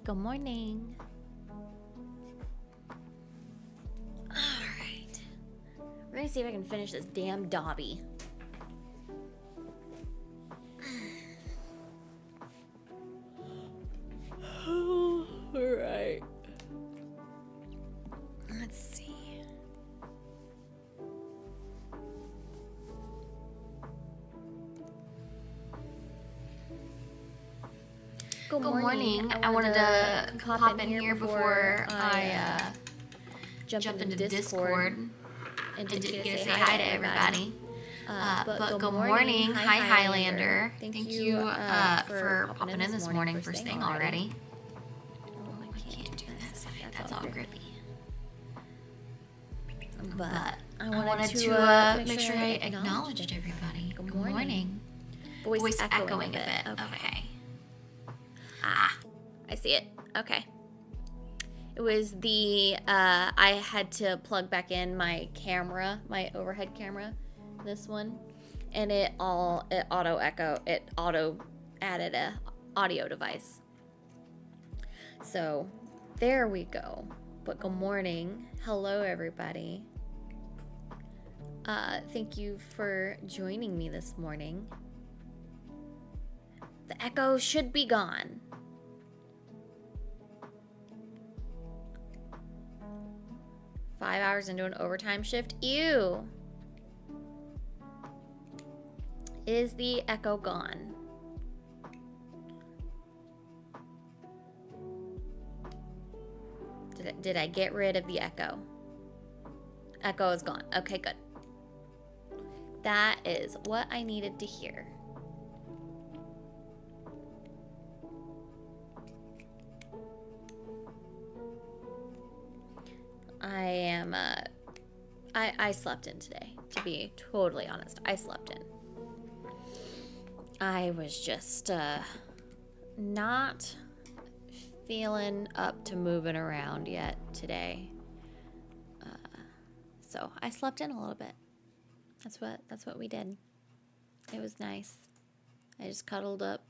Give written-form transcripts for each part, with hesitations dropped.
Good morning. Alright. We're gonna see if I can finish this damn Dobby. Alright. Let's see. Good morning. I wanted to pop in here before I jump into Discord and to say hi to everybody. But good morning. Hi, Highlander. Thank you for popping in this morning first thing already. Oh, I can't do this. That's all grippy. But I wanted to make sure I acknowledged everybody. Good morning. Voice echoing a bit. Okay. I see it. Okay. It was the, I had to plug back in my camera, my overhead camera, this one, and it auto added a audio device. So there we go. But good morning. Hello, everybody. Thank you for joining me this morning. The echo should be gone. $5 hours into an overtime shift. Ew. Is the echo gone? Did I get rid of the echo? Echo is gone. Okay, good. That is what I needed to hear. I slept in today, to be totally honest. I slept in. I was just not feeling up to moving around yet today. So I slept in a little bit. That's what we did. It was nice. I just cuddled up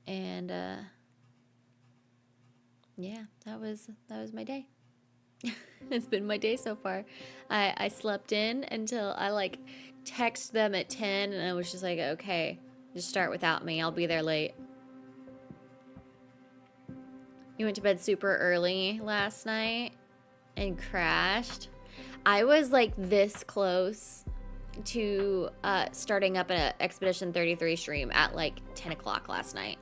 and yeah, that was my day. It's been my day so far. I slept in until I text them at 10 and I was just like, okay, just start without me. I'll be there late. You went to bed super early last night and crashed. I was this close to starting up an Expedition 33 stream at 10 o'clock last night.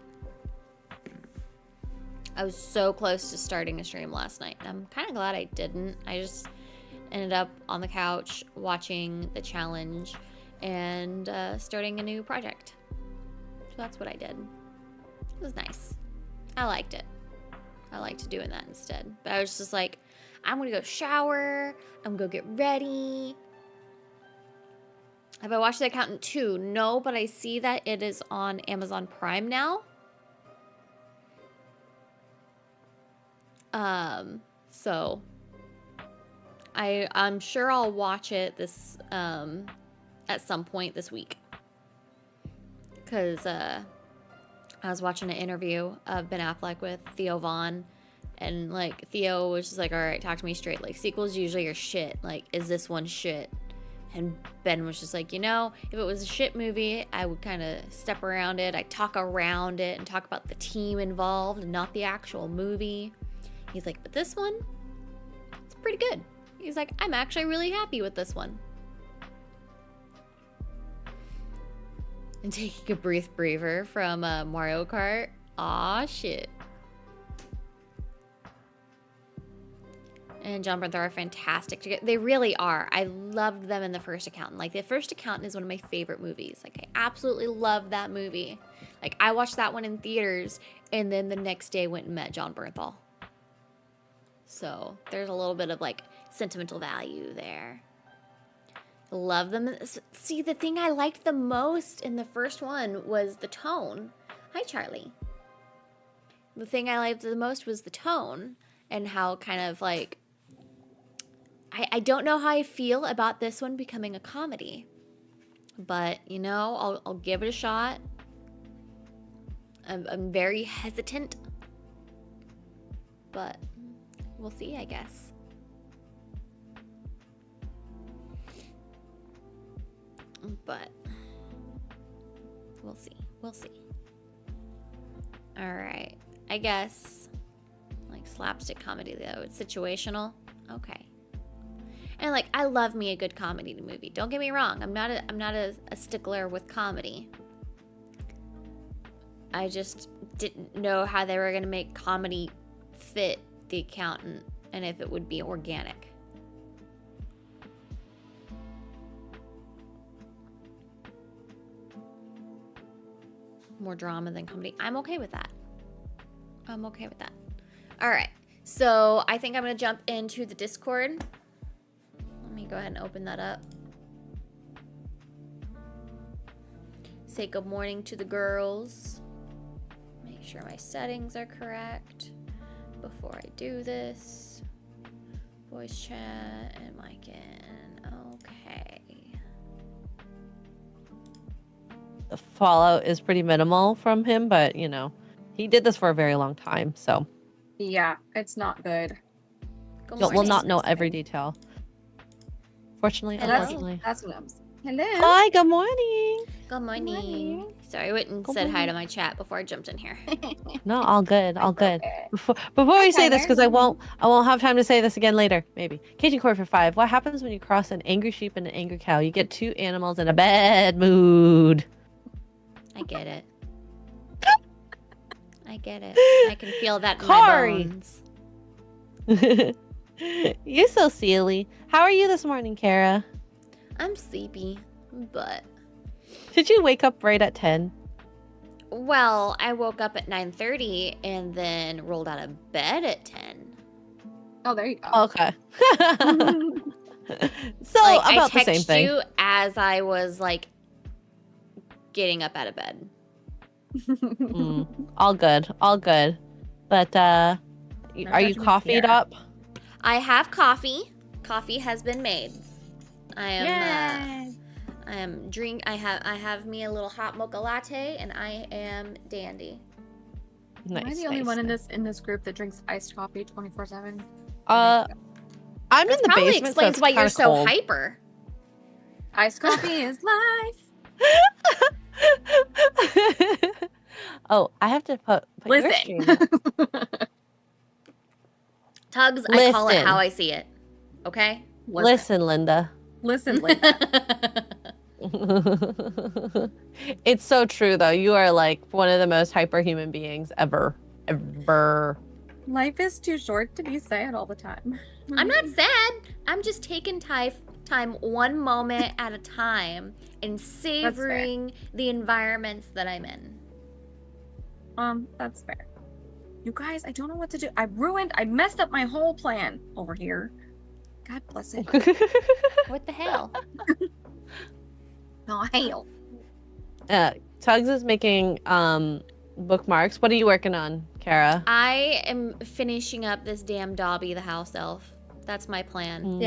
I was so close to starting a stream last night. I'm kind of glad I didn't. I just ended up on the couch watching the challenge and starting a new project. So that's what I did. It was nice. I liked it. I liked doing that instead. But I was just like, I'm going to go shower. I'm going to go get ready. Have I watched The Accountant 2? No, but I see that it is on Amazon Prime now. So I'm sure I'll watch it this at some point this week. Cause I was watching an interview of Ben Affleck with Theo Vaughn, and Theo was just like, all right, talk to me straight. Sequels usually are shit. Is this one shit? And Ben was just like, if it was a shit movie, I would kind of step around it. I'd talk around it and talk about the team involved and not the actual movie. He's like, but this one, it's pretty good. He's like, I'm actually really happy with this one. And taking a breather from Mario Kart. Aw, shit. And John Bernthal are fantastic together. They really are. I loved them in The First Accountant. The First Accountant is one of my favorite movies. I absolutely love that movie. I watched that one in theaters, and then the next day went and met John Bernthal. So there's a little bit of sentimental value there. Love them. See, the thing I liked the most in the first one was the tone. Hi, Charlie. The thing I liked the most was the tone and how kind of I don't know how I feel about this one becoming a comedy, but I'll give it a shot. I'm very hesitant but we'll see, I guess. But we'll see. We'll see. All right. I guess like slapstick comedy though. It's situational. Okay. And like I love me a good comedy movie. Don't get me wrong. I'm not a stickler with comedy. I just didn't know how they were going to make comedy fit The Accountant and if it would be organic. More drama than comedy. I'm okay with that. I'm okay with that. All right. So I think I'm going to jump into the Discord. Let me go ahead and open that up. Say good morning to the girls. Make sure my settings are correct before I do this. Voice chat and mic in. Okay. The fallout is pretty minimal from him, but you know, he did this for a very long time, so yeah, it's not good. we'll not know every detail. Fortunately, unfortunately. That's what I'm saying. Hello. Hi, good morning. Good morning. Sorry, I went and said hi to my chat before I jumped in here. No, all good, all good. Okay. Before we say this, because I won't have time to say this again later. Maybe. Cajun Core for 5. What happens when you cross an angry sheep and an angry cow? You get two animals in a bad mood. I get it. I get it. I can feel that in my bones. You're so silly. How are you this morning, Kara? I'm sleepy, but... Did you wake up right at 10? Well, I woke up at 9:30 and then rolled out of bed at 10. Oh, there you go. Okay. So, like, about I the same thing. you as I was, like, getting up out of bed. All good, all good. But, are you coffeeed up? I have coffee. Coffee has been made. I have me a little hot mocha latte, and I am dandy. Nice. Am I the only one in this group that drinks iced coffee 24/7? I'm in the Probably basement, so explains it's why you're kinda so cold. hyper. Iced coffee is life. Oh, I have to put your Listen. stream up. Tugs, I call it Listen. how I see it. Okay? Listen, Linda. Listen, Linda. It's so true, though. You are like one of the most hyper human beings ever. Ever. Life is too short to be sad all the time. I'm not sad. I'm just taking time one moment at a time and savoring the environments that I'm in. That's fair. You guys, I don't know what to do. I messed up my whole plan over here. God bless it. What the hell? Oh, hell. Tugs is making bookmarks. What are you working on, Kara? I am finishing up this damn Dobby the house elf. That's my plan.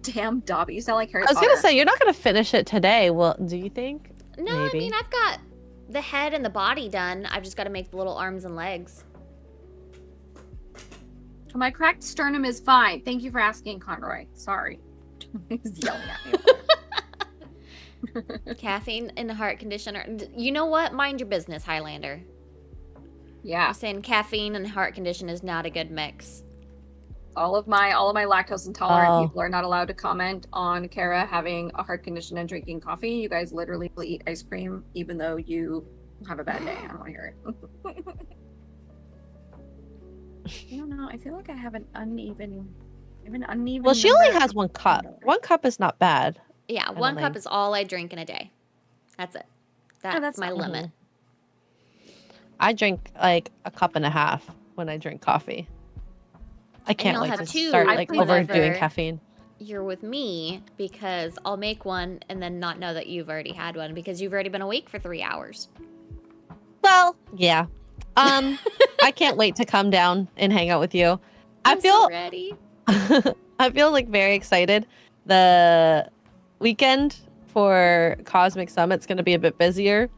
Damn Dobby. You sound like Harry I was Potter. gonna say you're not gonna finish it today. Well, do you think? No, Maybe. I mean I've got the head and the body done. I've just got to make the little arms and legs. My cracked sternum is fine. Thank you for asking, Conroy. Sorry. He's yelling at me. Caffeine and heart condition are, you know what? Mind your business, Highlander. Yeah. I'm saying caffeine and heart condition is not a good mix. All of my lactose intolerant people are not allowed to comment on Kara having a heart condition and drinking coffee. You guys literally eat ice cream even though you have a bad day. I don't want to hear it. I don't know. I feel like I have an uneven. Well, she only has 1 cup. 1 cup is not bad. Yeah, 1 cup is all I drink in a day. That's it. That's my limit. I drink like a cup and a half when I drink coffee. I can't wait to start like overdoing caffeine. You're with me because I'll make one and then not know that you've already had one because you've already been awake for 3 hours. Well, yeah. I can't wait to come down and hang out with you. I'm so ready. I feel like very excited. The weekend for Cosmic Summit's going to be a bit busier,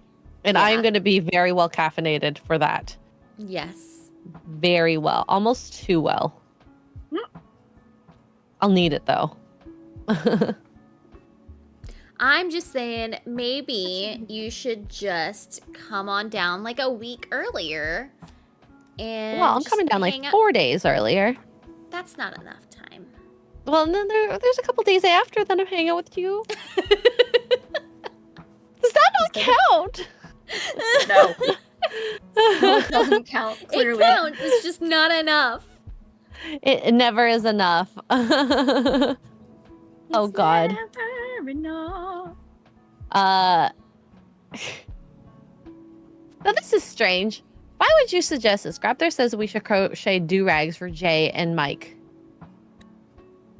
and I am going to be very well caffeinated for that. Yes. very well, almost too well. I'll need it though. I'm just saying, maybe you should just come on down like a week earlier. And Well, I'm just coming down like hang out. 4 days earlier. That's not enough time. Well, and then there's a couple days after that I'm hanging out with you. Does that not count? No. No, it doesn't count, clearly. It counts. It's just not enough. It never is enough. Oh God. Never enough. Now this is strange. Why would you suggest this? Grapter says we should crochet do-rags for Jay and Mike.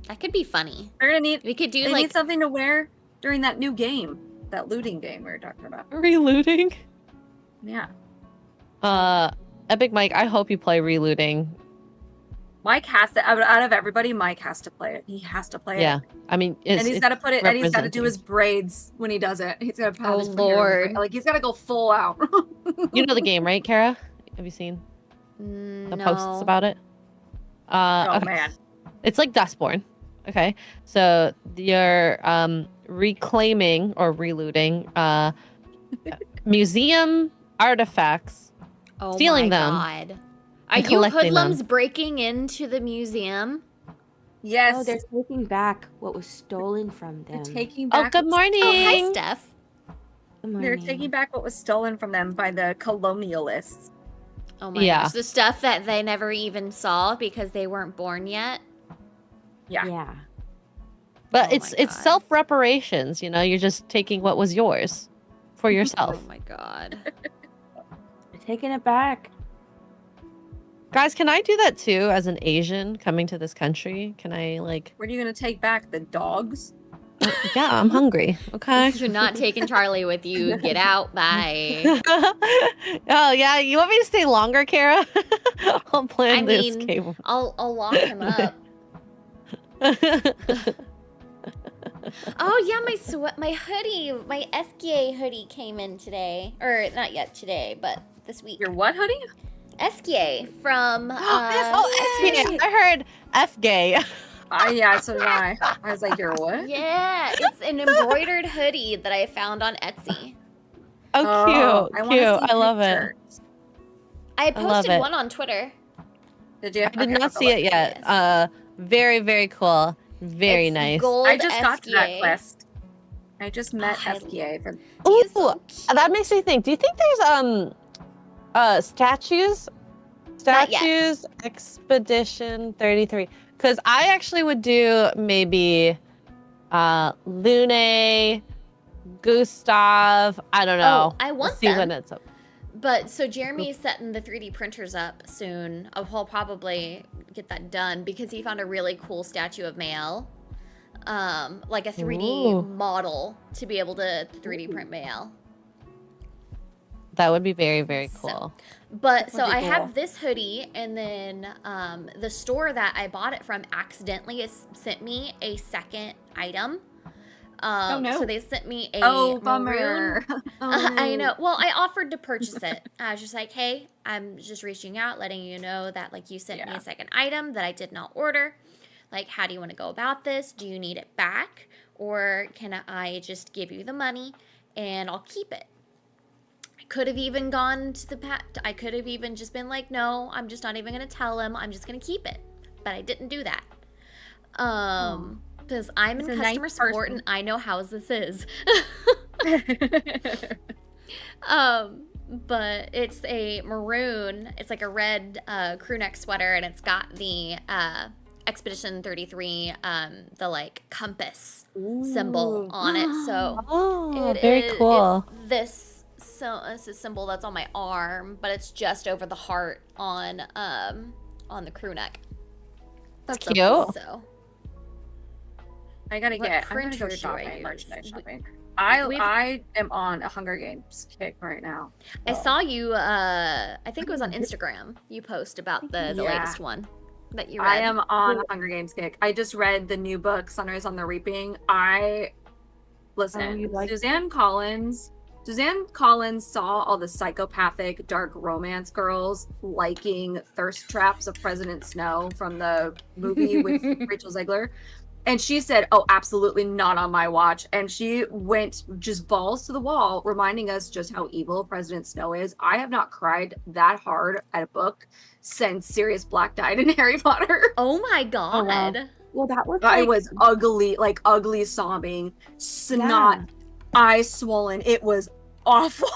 That could be funny. They're gonna need. We could do They like need something to wear during that new game, that looting game we were talking about. Relooting? Yeah. Epic Mike, I hope you play relooting. Mike has to. Out of everybody, Mike has to play it. He has to play Yeah. it. I mean, And he's got to put it. And he's got to do representing. his braids when he does it. He's got to. Oh, his hair, Lord. like he's got to go full out. You know the game, right, Kara? Have you seen the no. posts about it? Oh Okay. man. It's like Dustborn. Okay. So you're reclaiming or relooting museum artifacts. Oh stealing my them God. Are and you collecting hoodlums them. breaking into the museum? Yes. Oh, they're taking back what was stolen from them. They're taking Oh, back. good morning. Oh, hi, Steph. Good They're morning. taking back what was stolen from them by the colonialists. Oh my Yeah. gosh. The stuff that they never even saw because they weren't born yet. Yeah. Yeah. But Oh it's my it's God. self-reparations, you know, you're just taking what was yours for yourself. Oh my God. They're taking it back. Guys, can I do that too as an Asian coming to this country? Can I like What are you gonna take back? The dogs? yeah, I'm hungry. Okay. You're not taking Charlie with you. Get out. Bye. Oh yeah, you want me to stay longer, Kara? I'll plan I to mean, escape. I'll lock him up. Oh yeah, my hoodie, my FGA hoodie came in today, or not yet today, but this week. Your what hoodie? SGA from Oh, SGA. I heard F gay. Yeah, so did I. I was like, you're what? yeah, it's an embroidered hoodie that I found on Etsy. Oh, I cute, wanna cute. see I love it. pictures. I love posted it. one on Twitter. Did you? I did Okay, not I'll see look. it yet. Yes. Very, very cool. Very It's nice. gold I just got to that SGA. quest. I just met Oh, I- SPA for. Ooh, He's so cute. that makes me think. Do you think there's statues? Not yet. Statues Expedition 33. Because I actually would do maybe Lune, Gustav. I don't know. Oh, I want We'll see when them. it's up. But so Jeremy's setting the 3D printers up soon. He'll probably get that done because he found a really cool statue of Mael. Like a 3D Ooh. model to be able to 3D print Mael. That would be very, very So- cool. But That so would be I cool. have this hoodie, and then the store that I bought it from accidentally sent me a second item. Oh, no. So they sent me a Oh, maroon. bummer. Oh, I no. know. Well, I offered to purchase it. I was just like, hey, I'm just reaching out, letting you know that like you sent me Yeah. a second item that I did not order. Like, how do you want to go about this? Do you need it back, or can I just give you the money and I'll keep it? I could have even gone to I could have even just been like, no, I'm just not even gonna tell him. I'm just gonna keep it. But I didn't do that. Because I'm He's in a nice customer support person. and I know how this is. But it's a maroon. It's like a red crew neck sweater, and it's got the Expedition 33, the like compass symbol on it. So Oh, it very is- cool. It's this it's a symbol that's on my arm, but it's just over the heart on the crew neck. That's So- cute. So I gotta What get. I'm gonna go printer do I shopping. use? Merchandise shopping. we've- I am on a Hunger Games kick right now. I so- saw you. I think it was on Instagram. You post about the Yeah. latest one that you read. I am on a Hunger Games kick. I just read the new book, Sunrise on the Reaping. Oh, Listen, you like- Suzanne Collins Suzanne Collins saw all the psychopathic dark romance girls liking thirst traps of President Snow from the movie with Rachel Zegler. And she said, oh, absolutely not on my watch. And she went just balls to the wall, reminding us just how evil President Snow is. I have not cried that hard at a book since Sirius Black died in Harry Potter. Oh my god. wow. Well, that was I like, was ugly sobbing, snot, eyes swollen. It was awful.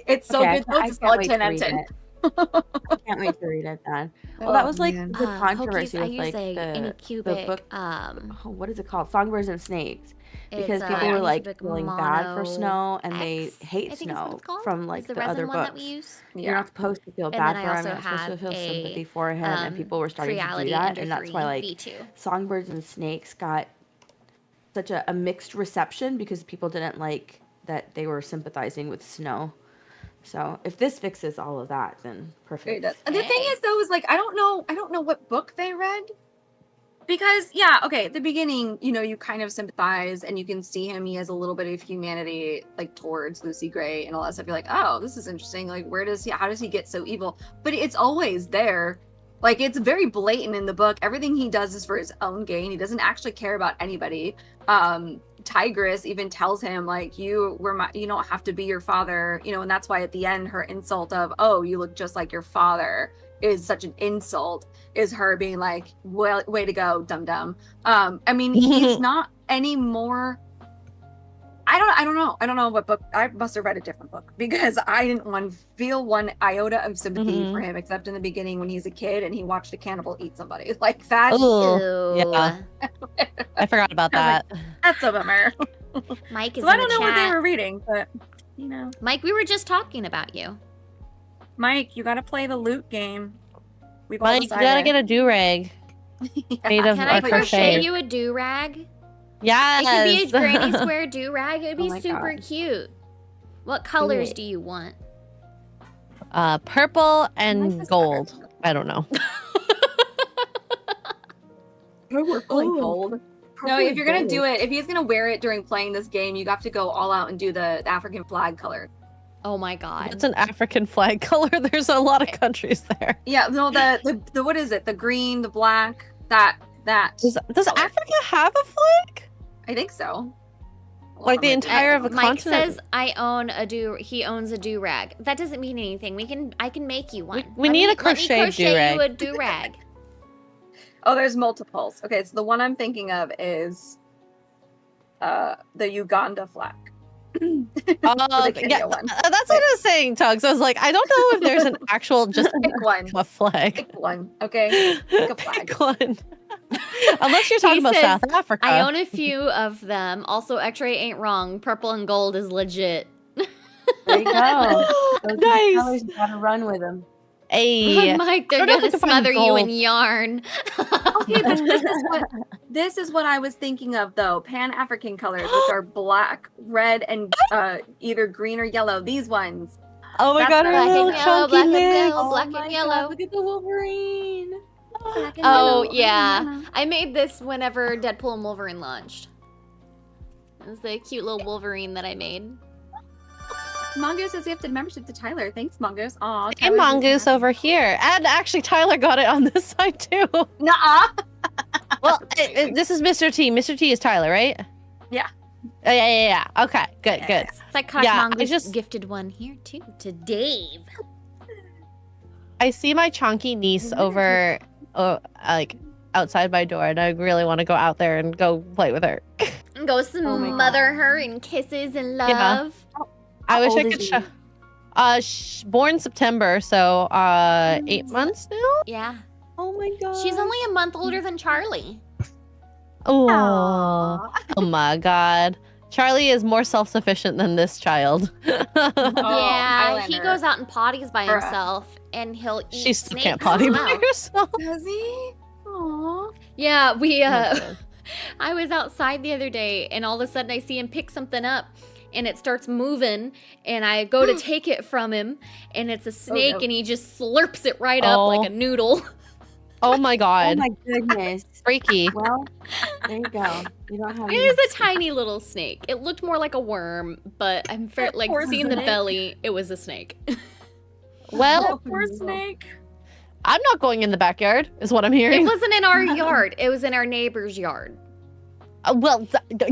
It's so okay, good. though. I It's a can't solid wait 10 to out of read 10. it. I can't wait to read it then. Well, that was like man. the controversy Hokies, I with use like a Anycubic, book. Oh, what is it called? Songbirds and Snakes. Because it's, people were like Anycubic feeling bad for Mono Snow, and they X, hate I think is what Snow it's called. from It's like the the resin other one that books. we use. You're not supposed to feel And bad then for I him. You're also not supposed to have feel a sympathy for him, and people were starting to do Creality that, Ender and that's 3 why like V2. Songbirds and Snakes got such a mixed reception because people didn't like that they were sympathizing with Snow. So if this fixes all of that, then It perfect. does. And the thing is, though, is like I don't know what book they read, because at the beginning, you kind of sympathize and you can see him. He has a little bit of humanity, like towards Lucy Gray and all that stuff. You're like, oh, this is interesting. Like, how does he get so evil? But it's always there. Like, it's very blatant in the book. Everything he does is for his own gain. He doesn't actually care about anybody. Tigress even tells him, like, you don't have to be your father, and that's why at the end her insult of, oh, you look just like your father is such an insult, is her being like, well, way to go, dum-dum. I mean, he's not any more. I don't know what book. I must have read a different book, because I didn't feel one iota of sympathy for him, except in the beginning when he's a kid and he watched a cannibal eat somebody. Like, that's Yeah. I forgot about that. that's a bummer. Mike is So in I don't the know what they chat. were reading, but Mike, we were just talking about you. Mike, you got to play the loot game. We've all Mike, you decided. gotta get a do-rag made of Can I crochet crochet. you a do-rag? Yes. It could be a granny square do-rag. It'd be Oh my super God. cute. What colors it. do you want? Purple I and like this gold. I don't know. Purple and gold. No, if you're gonna do it, if he's gonna wear it during playing this game, you have to go all out and do the African flag color. Oh my god. It's an African flag color. There's a lot of countries there. Yeah, no, the what is it? The green, the black, that. Does color. Africa have a flag? I think so. Like the entire of a Mike continent? says he owns a do-rag. That doesn't mean anything. I can make you one. We need a crochet Let me crochet you do-rag. a do-rag. Oh, there's multiples. Okay, so the one I'm thinking of is the Uganda flag. Oh, The Kenya yeah, one. that's what I was saying, Tugs. I was like, I don't know if there's an actual just Pick one. a flag. Pick one. Okay. Pick a flag. Pick one. Unless you're talking about says, South Africa. I own a few of them. Also, X-ray ain't wrong. Purple and gold is legit. There you go. Those Nice. colors, you gotta run with them. Hey. Mike, they're I don't know gonna if I can find smother you in gold. yarn. Okay, but this is what I was thinking of, though. Pan-African colors, which are black, red, and either green or yellow. These ones. Oh my That's god, right. her Black little and yellow, chunky black and legs. yellow. Black my and God, yellow. look at the Wolverine. Black and Oh, yellow, yeah. yellow. I made this whenever Deadpool and Wolverine launched. It's the cute little Wolverine that I made. Mongoose has gifted membership to Tyler. Thanks, Mongoose. Aw, Hey, Mongoose over here. And actually, Tyler got it on this side too. Nuh-uh. Well, this is Mr. T. Mr. T is Tyler, right? Yeah. Oh, yeah. Okay, good. Psychotic Yeah, I Mongoose just- gifted one here too to Dave. I see my chunky niece over, like, outside my door, and I really want to go out there and go play with her. And go smother her in kisses and love. Yeah. I wish I old could is show. Born September, so 8 months now. Yeah. Oh my god. She's only a month older than Charlie. Oh, oh my God. Charlie is more self-sufficient than this child. Yeah, he Highlander. goes out and potties by Bruh. himself, and he'll eat She still snakes can't as potty by well. herself. Does he? Aww. Yeah, we Okay. I was outside the other day, and all of a sudden I see him pick something up, and it starts moving, and I go to take it from him, and it's a snake, no. and he just slurps it right up Oh. like a noodle. Oh my Oh god. my goodness. Freaky. Well, there you go. You don't have It any is a snakes. tiny little snake. It looked more like a worm, but I'm fair, like Poor seeing the snake. belly, it was a snake. Well, Poor no. snake. I'm not going in the backyard, is what I'm It hearing. wasn't in our yard. It was in our neighbor's yard. Well,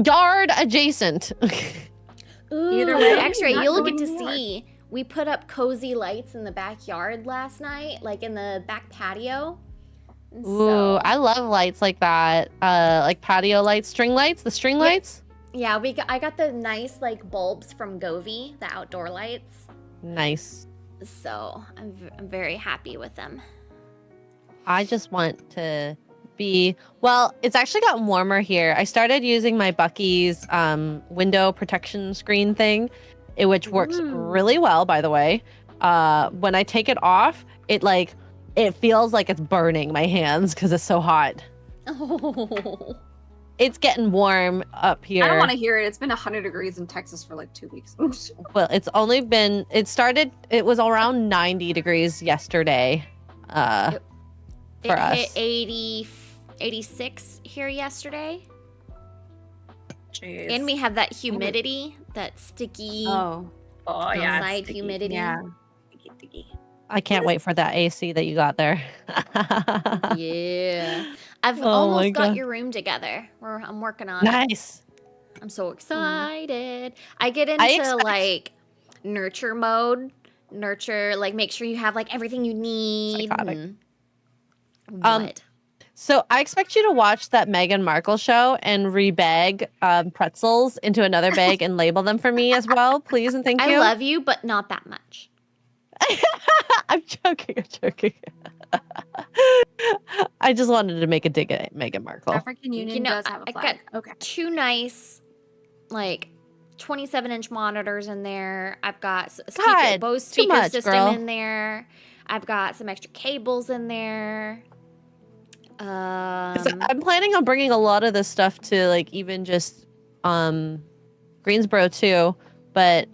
yard adjacent. Ooh, Either way, X-ray, not you'll going get to in the yard. see. We put up cozy lights in the backyard last night, like in the back patio. Ooh, I love lights like that. Like patio lights, string lights, the string Yep. lights. Yeah, I got the nice like bulbs from Govee, the outdoor lights. Nice. So I'm very happy with them. I just want to be well. It's actually gotten warmer here. I started using my Bucky's window protection screen thing, which works really well, by the way. When I take it off, it feels like it's burning my hands because it's so hot. Oh. It's getting warm up here. I don't want to hear it. It's been 100 degrees in Texas for like 2 weeks. Well, it was around 90 degrees yesterday. For It us. hit 80, 86 here yesterday. Jeez. And we have that humidity, that sticky Oh, oh yeah, it's outside sticky. humidity. yeah. Sticky. I can't wait for that AC that you got there. Yeah. I've Oh my almost got God. your room together. I'm working on it. Nice. I'm so excited. I get I into expect- like nurture mode. Nurture, like make sure you have like everything you need. Psychotic. and- Um, What? So I expect you to watch that Meghan Markle show and rebag pretzels into another bag and label them for me as well, please and thank you. I love you, but not that much. I'm joking. I just wanted to make a dig at Meghan Markle. African Union know, does have a I flag. Okay. Two nice, like 27-inch monitors in there. I've got God, Bose too speaker much, system girl. in there. I've got some extra cables in there. 'Cause I'm planning on bringing a lot of this stuff to like even just Greensboro too, but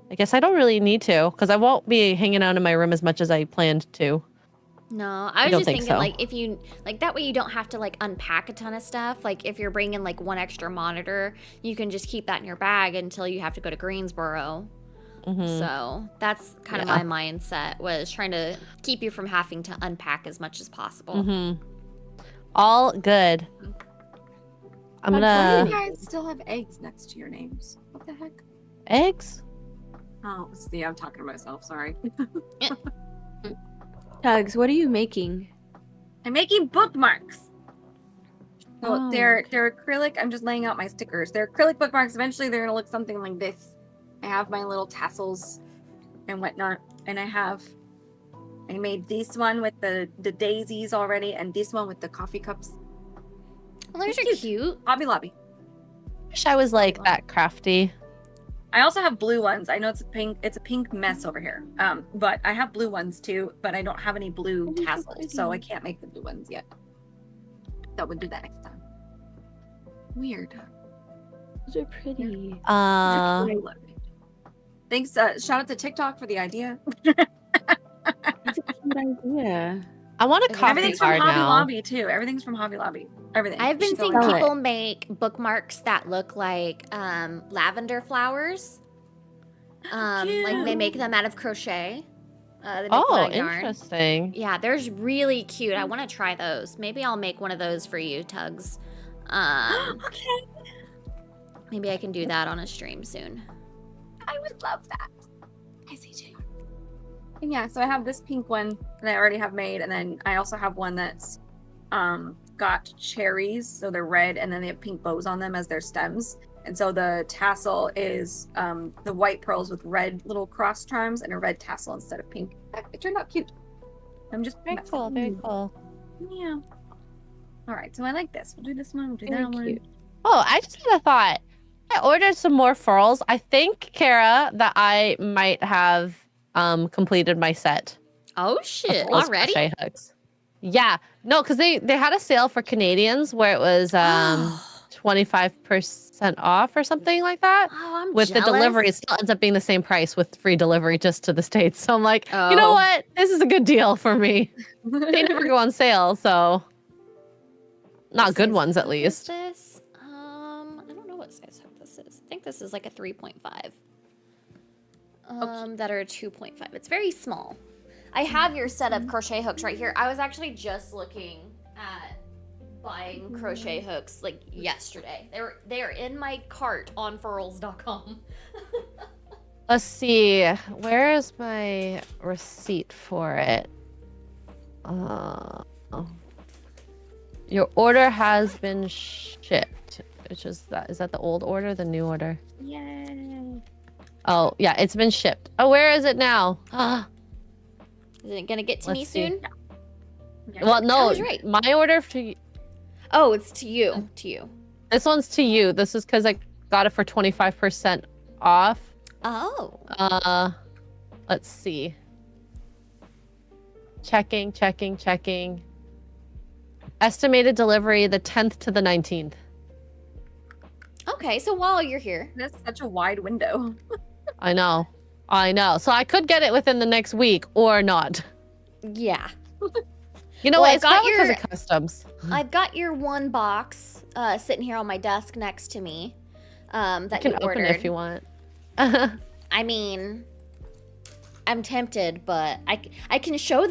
I guess I don't really need to because I won't be hanging out in my room as much as I planned to. No, I was don't just think thinking so. like if you like that way you don't have to like unpack a ton of stuff. Like if you're bringing like one extra monitor, you can just keep that in your bag until you have to go to Greensboro. Mhm. So that's kind of Yeah. my mindset, was trying to keep you from having to unpack as much as possible. Mhm. All good. I'm Why do gonna you guys still have eggs next to your names? What the heck? eggs. Oh, see, I'm talking to myself. Sorry. Tugs, what are you making? I'm making bookmarks. So Oh, they're acrylic. I'm just laying out my stickers. They're acrylic bookmarks. Eventually, they're gonna look something like this. I have my little tassels and whatnot, and I made this one with the daisies already, and this one with the coffee cups. Well, those It's are cute. Hobby Lobby. Wish I was like that crafty. I also have blue ones. I know it's a pink mess over here. But I have blue ones too, but I don't have any blue Oh, they're so tassels, so I pretty. can't make the blue ones yet. So we'll do that next time. Weird. Those are pretty. I love it. Thanks. Shout out to TikTok for the idea. That's a cute idea. I want a coffee Everything's from card Hobby now. Lobby too. Everything's from Hobby Lobby. Everything. I've been You should go seeing and- Sell it. people make bookmarks that look like lavender flowers. Like they make them out of crochet. They make them Oh, out of yarn. interesting. Yeah, they're really cute. I want to try those. Maybe I'll make one of those for you, Tugs. Okay. Maybe I can do that on a stream soon. I would love that. I see too. And yeah, so I have this pink one that I already have made, and then I also have one that's got cherries, so they're red, and then they have pink bows on them as their stems. And so the tassel is the white pearls with red little cross charms and a red tassel instead of pink. It turned out cute. I'm just Very messing. cool. Very cool. Yeah. All right, so I like this. We'll do this one. We'll do Very that one. cute. Oh, I just had a thought. I ordered some more furls. I think, Kara, that I might have completed my set. Oh of shit! furls Already? crochet hooks. Yeah. No, because they had a sale for Canadians where it was 25% off or something like that. Oh, I'm With the delivery, it jealous. still ends up being the same price with free delivery just to the States. So I'm like, you know Oh. what? This is a good deal for me. They never go on sale, so not What good size ones at hook is least. this? I don't know what size hook this is. I think this is like a 3.5. That are a 2.5. It's very small. I have your set of crochet hooks right here. I was actually just looking at buying crochet hooks like yesterday. They are in my cart on furls.com. Let's see. Where is my receipt for it? Your order has been shipped. Which is that? Is that the old order, the new order? Yay. Oh, yeah, it's been shipped. Oh, where is it now? Is it gonna get to Let's me see. soon? Yeah. Well, no, I was right. my order to you. Oh, it's to you. To you. This one's to you. This is because I got it for 25% off. Oh. Let's see. Checking. Estimated delivery the 10th to the 19th. Okay, so while you're here. That's such a wide window. I know. So I could get it within the next week or not. Yeah. You know Well, what? I've It's got probably because your- of customs. I've got your one box sitting here on my desk next to me. That You can you open ordered. it if you want. I mean, I'm tempted, but I can show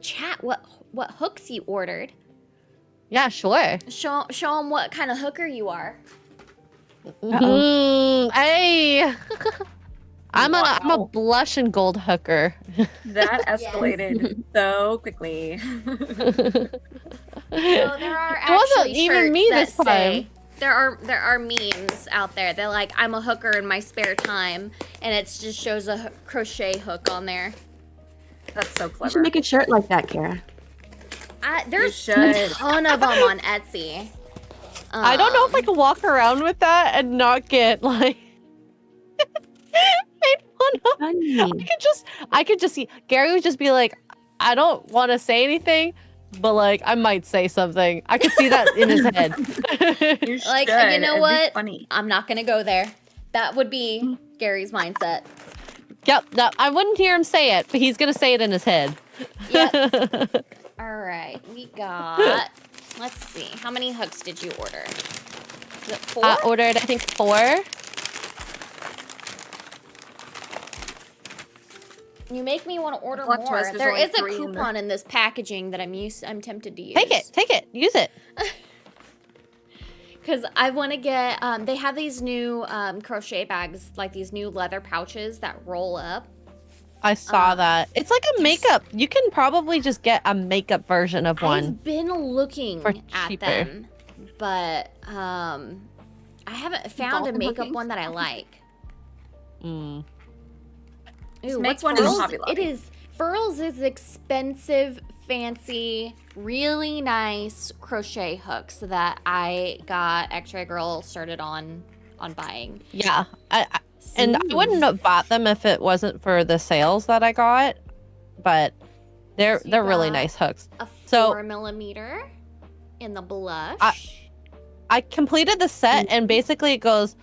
chat what hooks you ordered. Yeah, sure. Show them what kind of hooker you are. Hey. I'm a Wow. blush and gold hooker. That escalated so quickly. So there are It wasn't actually even shirts me that this time. say there are memes out there. They're like, I'm a hooker in my spare time, and it just shows a crochet hook on there. That's so You should clever. make a shirt like that, Kara. There's should. a ton of them on Etsy. I don't know if I can walk around with that and not get like made fun of. Funny. I could just see Gary would just be like, I don't want to say anything, but like I might say something. I could see that in his head. You Like, should. you know It'd be what? funny. I'm not gonna go there. That would be Gary's mindset. Yep, no, I wouldn't hear him say it, but he's gonna say it in his head. Yep. All right, we got. Let's see. How many hooks did you order? Is it 4? I ordered, I think 4. You make me want to order Plot more. twist, there's There only is a 3 in the- coupon in this packaging that I'm tempted to use. Take it, use it. Because I want to get. They have these new crochet bags, like these new leather pouches that roll up. I saw that. It's like a makeup. You can probably just get a makeup version of one. I've been looking For at cheaper. them, but I haven't found a Dolphin makeup hookings? one that I like. Mm. Ooh, make what's one in Furls? Hobby Lobby. It is Furls is expensive, fancy, really nice crochet hooks that I got X-Ray Girl started on buying. Yeah, and I wouldn't have bought them if it wasn't for the sales that I got, but they're So you really got nice hooks. A So- 4mm in the blush. I completed the set, and basically it goes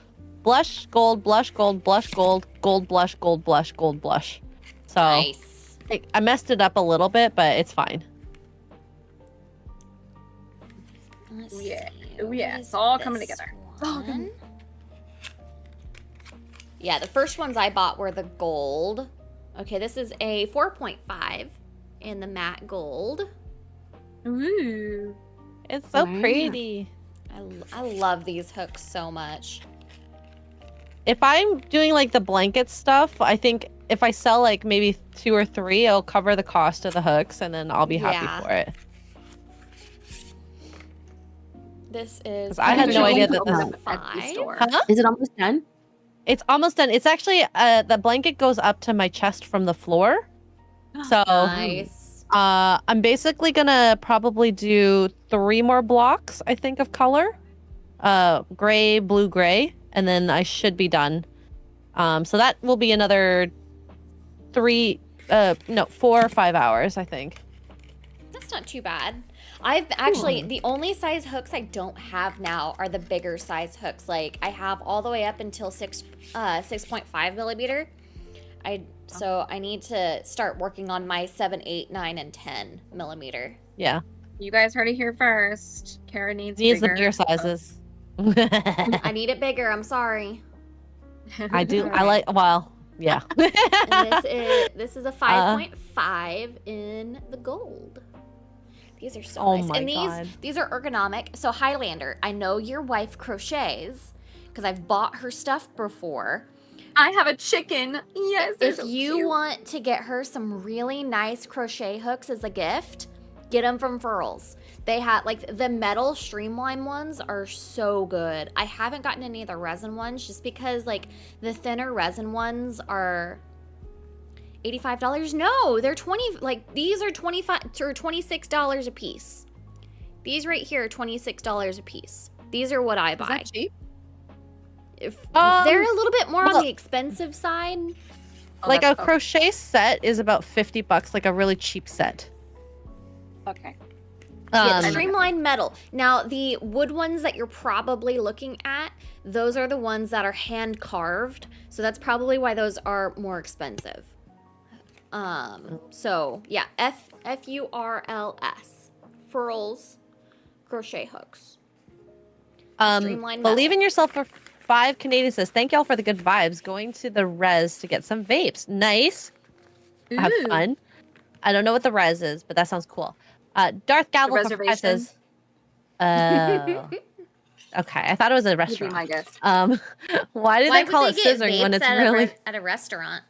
blush, gold, blush, gold, blush, gold, gold, blush, gold, blush, gold, blush. So Nice. I messed it up a little bit, but it's fine. Let's Oh, yeah. see, Oh, yeah. what It's is all coming this together. one? Yeah, the first ones I bought were the gold. Okay, this is a 4.5 in the matte gold. Ooh. It's so Wow. pretty. I love these hooks so much. If I'm doing like the blanket stuff, I think if I sell like maybe 2 or 3, it'll cover the cost of the hooks, and then I'll be happy Yeah. for it. This is. 'Cause I had no idea that Open this- up at the 5. store. Huh? Is it almost done? It's almost done. It's actually the blanket goes up to my chest from the floor. So Nice. I'm basically gonna probably do 3 more blocks, I think, of color. Gray, blue, gray, and then I should be done. So that will be another 4 or 5 hours, I think. That's not too bad. I've actually, the only size hooks I don't have now are the bigger size hooks. Like I have all the way up until 6.5 millimeter. So I need to start working on my 7, 8, 9, and 10 millimeter. Yeah. You guys heard it here first. Kara needs These the bigger. bigger sizes. I need it bigger. I'm sorry. I do. All I like. Well, yeah. And this is a 5.5 in the gold. These are so nice. my And God. these are ergonomic. So Highlander, I know your wife crochets because I've bought her stuff before. I have a chicken. Yes. they're If so you cute. want to get her some really nice crochet hooks as a gift, get them from Furls. They have, like, the metal streamline ones are so good. I haven't gotten any of the resin ones just because, like, the thinner resin ones are $85. No, they're 20, like, these are 25 or $26 a piece. These right here are $26 a piece. These are what I Is buy. that cheap? They're a little bit more on well- the expensive side. Oh, Like a that's- crochet set is about $50, like a really cheap set. Okay. Yeah, Um, streamlined metal. Now, the wood ones that you're probably looking at, those are the ones that are hand carved. So that's probably why those are more expensive. So yeah, FURLS, Furls crochet hooks. Streamlined Believe metal. in yourself for 5 Canadian says, thank y'all for the good vibes. Going to the res to get some vapes. Nice. Have Ooh. fun. I don't know what the res is, but that sounds cool. Darth Gavel for 5 reservation? says, oh. Okay, I thought it was a You'd be restaurant. my guest. Why do Why they call would it they get scissoring when vapes it's at really? at a restaurant?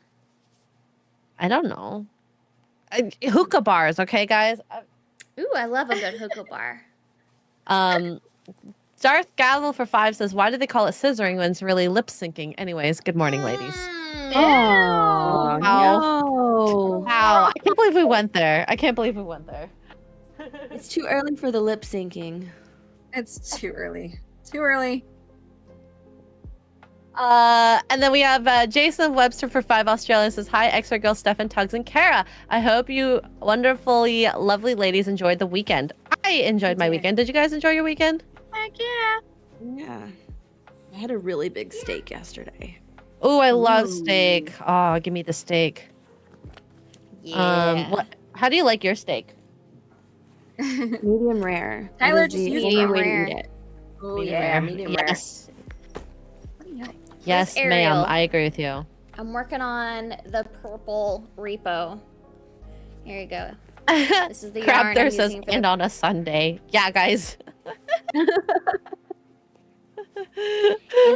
I don't know. Hookah bars, okay, guys. Ooh, I love a good hookah bar. Darth Gavel for 5 says, why do they call it scissoring when it's really lip syncing? Anyways, good morning, ladies. Mm. Oh, no. Wow, I can't believe we went there. It's too early for the lip syncing. It's too early. Too early. And then we have Jason Webster for 5 Australia says, hi, X-Ray Girl, Stefan, Tugs, and Kara. I hope you wonderfully lovely ladies enjoyed the weekend. I enjoyed my did. weekend. Did you guys enjoy your weekend? Heck yeah. Yeah. I had a really big steak yesterday. Oh, I love Ooh. steak. Oh, give me the steak. Yeah. How do you like your steak? Medium rare. Tyler, That is just the use only medium way to rare. eat it. Oh Medium yeah, rare. medium rare. Yes. Yeah. Yes, ma'am. Ariel? I agree with you. I'm working on the purple repo. Here you go. This is the Crab yarn there I'm says, using for and the... on a Sunday. Yeah, guys. And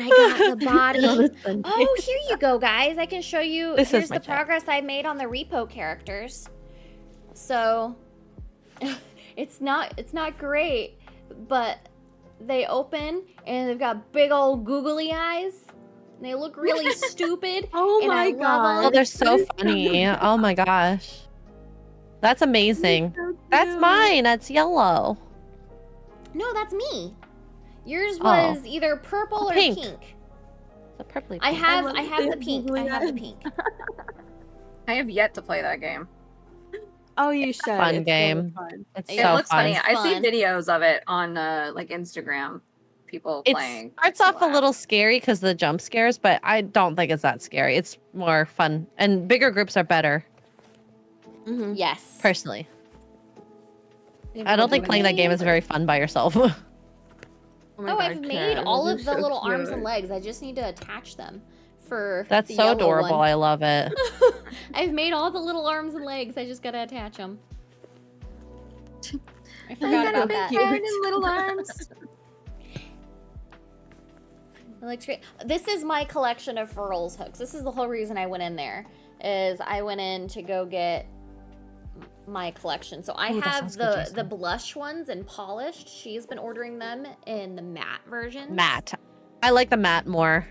I got the body. On a Sunday. Oh, here you go, guys. I can show you. This is Here's my the chat. progress I made on the repo characters. So, it's not great, but they open and they've got big old googly eyes. And they look really stupid. Oh and my I love god. Oh, they're so funny. Oh my gosh. That's amazing. That's mine. That's yellow. No, that's me. Yours Oh. was either purple or Pink. pink. It's a purpley. I pink. have love the pink. I googly have the eyes. pink. I have yet to play that game. Oh, you should. Fun It's game. really fun. It's It It so looks fun. funny. I see Fun. videos of it on like Instagram. People It playing. starts off a little scary because of the jump scares, but I don't think it's that scary. It's more fun, and bigger groups are better. Mhm. Yes. Personally, I don't think playing that game is very fun by yourself. Oh, my Oh, God, I've made Kara, all those of are the so little arms and cute. legs. I just need to attach them for That's the so yellow adorable. one. I love it. I've made all the little arms and legs. I just gotta attach them. I forgot about that. cute. Head and little arms. It looks great. This is my collection of Furls hooks. This is the whole reason I went in there. Is I went in to go get my collection. So I Ooh, that have sounds good, the Jason. blush ones and polished. She's been ordering them in the matte version. Matte. I like the matte more.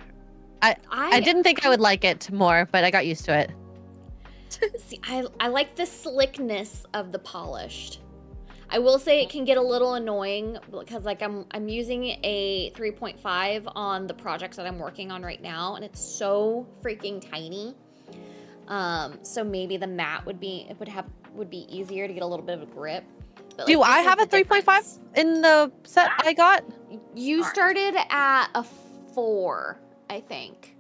I didn't think I would like it more, but I got used to it. See, I like the slickness of the polished. I will say it can get a little annoying because like I'm using a 3.5 on the projects that I'm working on right now, and it's so freaking tiny. So maybe the matte would be easier to get a little bit of a grip. But, Do like, I this is have a the 3.5 difference. in the set I got? You Alright. started at a 4, I think.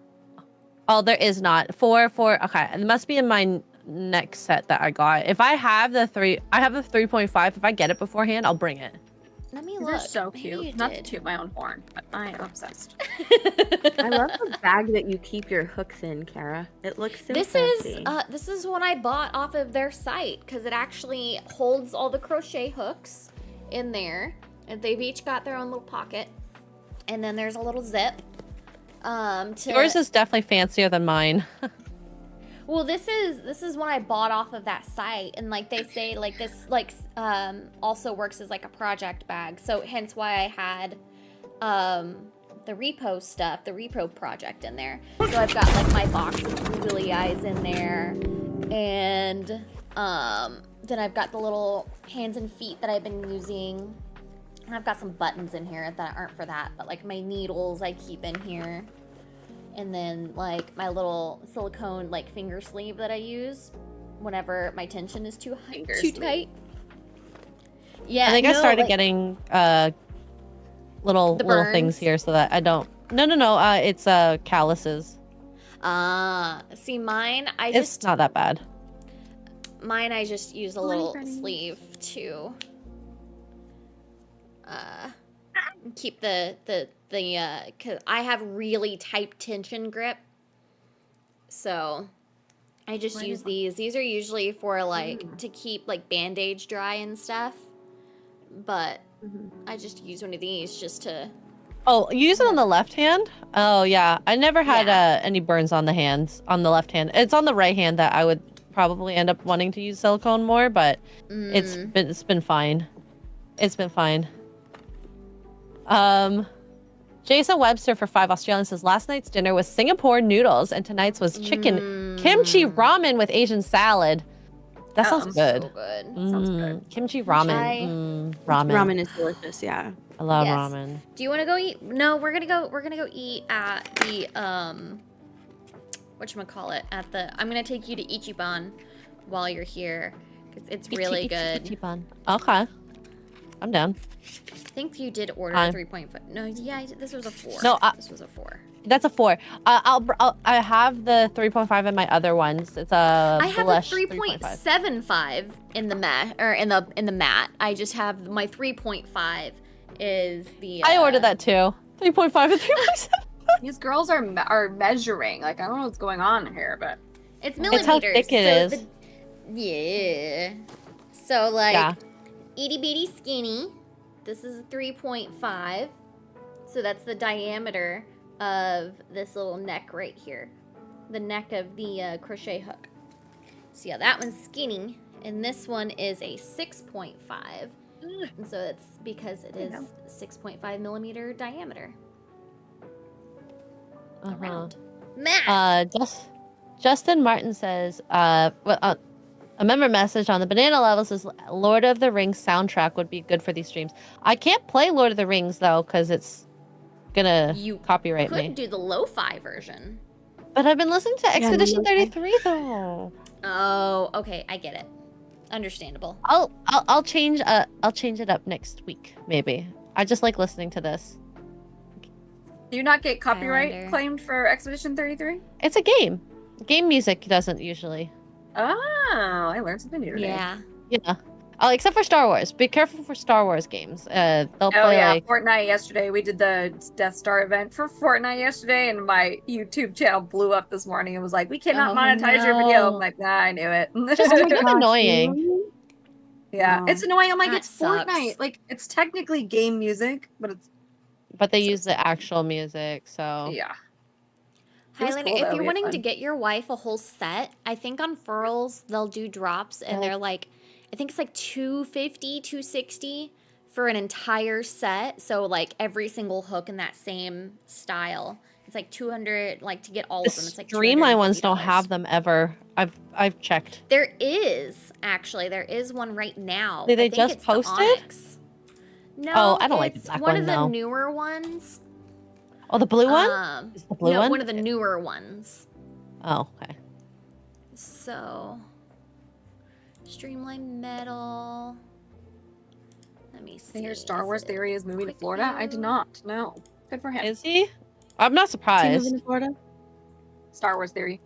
Oh, there is not. 4. Okay, it must be in my next set that I got. If I have the 3.5. If I get it beforehand, I'll bring it. Let me These look. are so Maybe cute. you Not to did. toot my own horn, but I am obsessed. I love the bag that you keep your hooks in, Kara. It looks so This fancy. is what I bought off of their site because it actually holds all the crochet hooks in there, and they've each got their own little pocket, and then there's a little zip. Yours is definitely fancier than mine. Well, this is what I bought off of that site, and like they say, like this also works as like a project bag, so hence why I had the repo stuff, the repo project in there. So I've got like my box of googly eyes in there, and then I've got the little hands and feet that I've been using. And I've got some buttons in here that aren't for that, but like my needles I keep in here. And then like my little silicone like finger sleeve that I use whenever my tension is too tight. Yeah, I think I started like, getting little burns? things here so that I don't. No. It's calluses. See mine. It's not that bad. Mine I just use a Morning, little Granny. sleeve to keep the cause I have really tight tension grip, so I just Where use do these. These are usually for like to keep like bandage dry and stuff, but I just use one of these just to. Oh, you use it on the left hand? Oh yeah, I never had Yeah. any burns on the hands on the left hand. It's on the right hand that I would probably end up wanting to use silicone more, but it's been fine. It's been fine. Jason Webster for 5 Australian says last night's dinner was Singapore noodles and tonight's was chicken kimchi ramen with Asian salad. That sounds good. So good. Sounds good. Kimchi ramen. Ramen. Ramen is delicious, yeah. I love Yes. ramen. Do you want to go eat? No, we're gonna go eat at the whatchamacallit, at the. I'm gonna take you to Ichiban while you're here because it's really good. Ichiban. Okay. I'm down. I think you did order Fine. 3.5. No, yeah, this was a 4. No, this was a 4. That's a 4. I have the 3.5 in my other ones. It's a I have a blush 3.75 in the mat or in the mat. I just have my 3.5 is the. I ordered that too. 3.5 and 3.7. These girls are measuring. Like, I don't know what's going on here, but It's It's millimeters. how thick it is. Yeah. So like Yeah. itty bitty skinny. This is a 3.5. So that's the diameter of this little neck right here. The neck of the crochet hook. So yeah, that one's skinny. And this one is a 6.5. And so it's because it is 6.5 millimeter diameter. Around. Math! Justin Martin says, a member message on the banana level says Lord of the Rings soundtrack would be good for these streams. I can't play Lord of the Rings though because it's gonna You copyright could me. do the lo-fi version. But I've been listening to Expedition lo-fi. 33 though. Oh, okay, I get it. Understandable. I'll change it up next week maybe. I just like listening to this. do you not get copyright wonder. claimed for Expedition 33? It's a game. Game music doesn't usually. Oh, I learned something new today. Yeah. Yeah. Oh, except for Star Wars. Be careful for Star Wars games. They'll Oh play yeah, like Fortnite yesterday. We did the Death Star event for Fortnite yesterday, and my YouTube channel blew up this morning and was like, "We cannot Oh, monetize your video." no. I'm like, "Nah, I knew it." just kind of annoying. Yeah, No. it's annoying. I'm like, That it's sucks. Fortnite. Like, it's technically game music, but it's But they use the actual music, so yeah. It was Highlighter, cool, if though. you're We had wanting to fun. get your wife a whole set, I think on Furls they'll do drops and Oh. they're like, I think it's like $250, $260 for an entire set. So like every single hook in that same style. It's like 200, like to get all the of them. It's like Streamline ones don't $250. have them ever. I've checked. There is one right now. Did they I think just it's the post it? Onyx. No, Oh, I don't like the it's black one one, of the though. newer ones. Oh, the blue one? Is the blue no, one? one of the newer ones. Oh, okay. So, Streamline Metal. Let me I see. hear Star Wars Is it Theory is moving to quick Florida. I did view? not. No. Good for him. Is he? I'm not Is he surprised. moving to Florida? Star Wars Theory.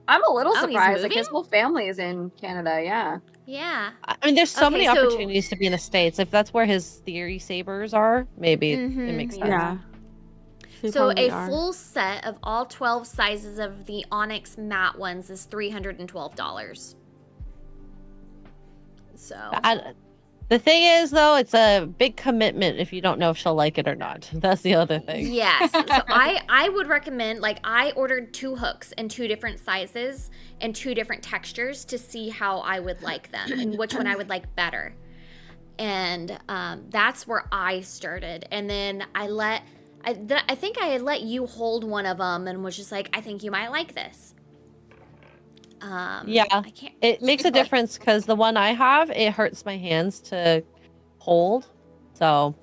I'm a little Oh, he's surprised. Like moving? his whole family is in Canada. Yeah. Yeah. I mean, there's so Okay, many so- opportunities to be in the States. If that's where his theory sabers are, maybe it Mhm. makes sense. Yeah. They So probably a are. full set of all 12 sizes of the Onyx matte ones is $312. So The thing is, though, it's a big commitment if you don't know if she'll like it or not. That's the other thing. yes, so I would recommend, like, I ordered 2 hooks in 2 different sizes and 2 different textures to see how I would like them and which one I would like better. And that's where I started. And then I think I had let you hold one of them and was just like, I think you might like this. Yeah, I can't. it makes a difference because the one I have, it hurts my hands to hold. So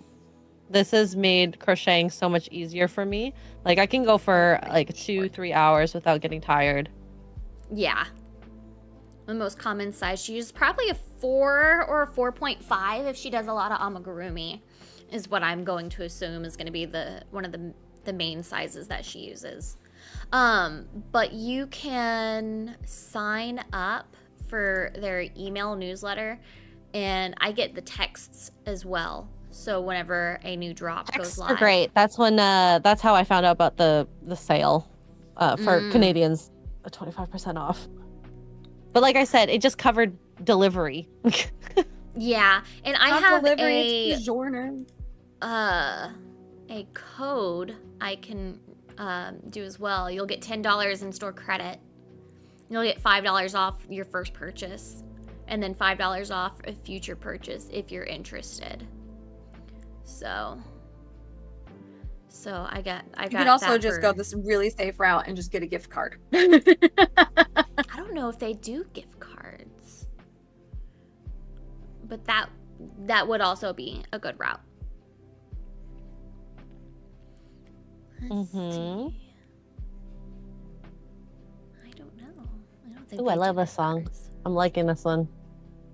this has made crocheting so much easier for me. Like I can go for like 2-3 hours without getting tired. Yeah. The most common size she uses probably a 4 or a 4.5 if she does a lot of amigurumi, is what I'm going to assume is going to be one of the main sizes that she uses. But you can sign up for their email newsletter, and I get the texts as well. So whenever a new drop Texts goes live, are great. That's when that's how I found out about the sale for Canadians, 25% off. But like I said, it just covered delivery. Yeah, and I Not have delivery, it's DiGiorno. a code I can do as well. You'll get $10 in store credit. You'll get $5 off your first purchase, and then $5 off a future purchase if you're interested. So I got. You could also that just for- go this really safe route and just get a gift card. I don't know if they do gift cards, but that would also be a good route. Let's Mhm. see. I don't know. I don't think. Ooh, I they love do this gift song. cards. I'm liking this one.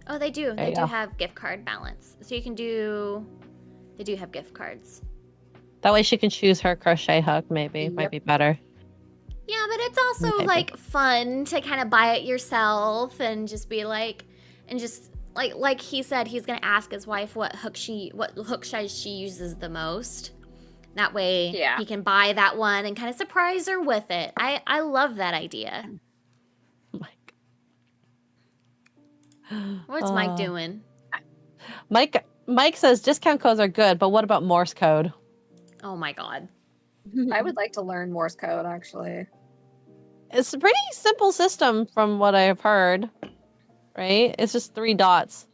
Oh, they do. There They you do go. have gift card balance, so you can do. They do have gift cards. That way she can choose her crochet hook. Maybe might Yep. be better. Yeah, but it's also Maybe. like fun to kind of buy it yourself and just be like, and just like he said, he's gonna ask his wife what hook size she uses the most. That way, Yeah. he can buy that one and kind of surprise her with it. I love that idea. Mike. What's Mike doing? Mike says discount codes are good, but what about Morse code? Oh my god. I would like to learn Morse code, actually. It's a pretty simple system from what I've heard, right? It's just 3 dots.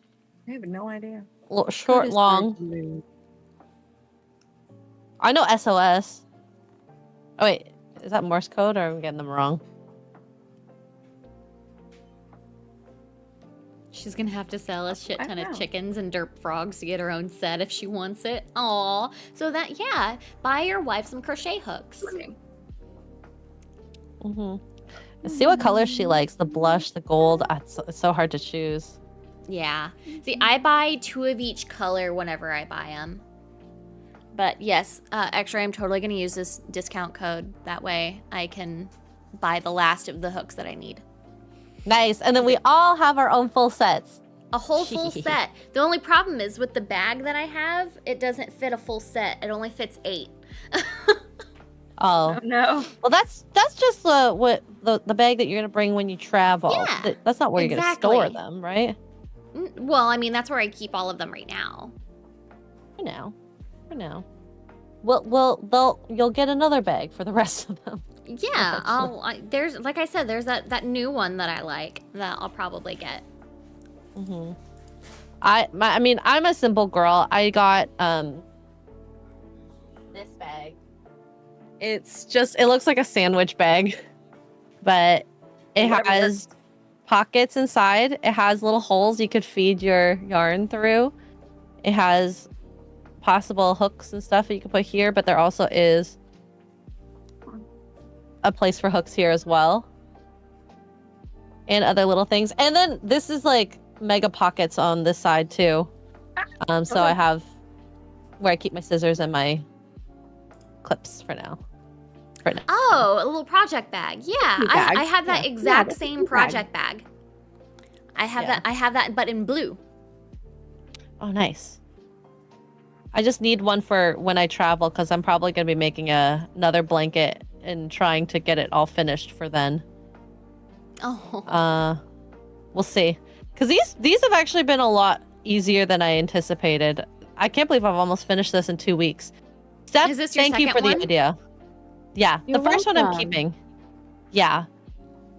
I have no idea. Short, long. I know SOS. Oh wait, is that Morse code or am I getting them wrong? She's gonna have to sell a shit I ton don't of know. chickens and derp frogs to get her own set if she wants it. Aw. So that, yeah, buy your wife some crochet hooks. Mm-hmm. Let's see what colors she likes. The blush, the gold. It's so hard to choose. Yeah. See, I buy 2 of each color whenever I buy them. But yes, X-Ray, I'm totally gonna use this discount code. That way I can buy the last of the hooks that I need. Nice. And then we all have our own full sets. A whole full set. The only problem is with the bag that I have, it doesn't fit a full set. It only fits 8. Oh. No. Well, that's just the bag that you're gonna bring when you travel. Yeah, That's not where you're gonna store exactly. them, right? Well, I mean, that's where I keep all of them right now. For now. You'll get another bag for the rest of them. Yeah, there's, like I said, there's that new one that I like that I'll probably get. Mm-hmm. I mean, I'm a simple girl. I got this bag. It looks like a sandwich bag, but it has pockets inside. It has little holes you could feed your yarn through. It has possible hooks and stuff that you can put here, but there also is a place for hooks here as well. And other little things. And then this is like mega pockets on this side too. So I have where I keep my scissors and my clips for now. Oh, a little project bag. Yeah, Cute bag. I have that Yeah. exact that's a same cute bag. project bag. I have Yeah. that. I have that, but in blue. Oh, nice. I just need one for when I travel because I'm probably going to be making another blanket and trying to get it all finished for then. Oh. We'll see. Because these have actually been a lot easier than I anticipated. I can't believe I've almost finished this in 2 weeks. Steph, Is this your thank you second for the one? idea. Yeah, You're the first one I'm welcome. keeping. Yeah,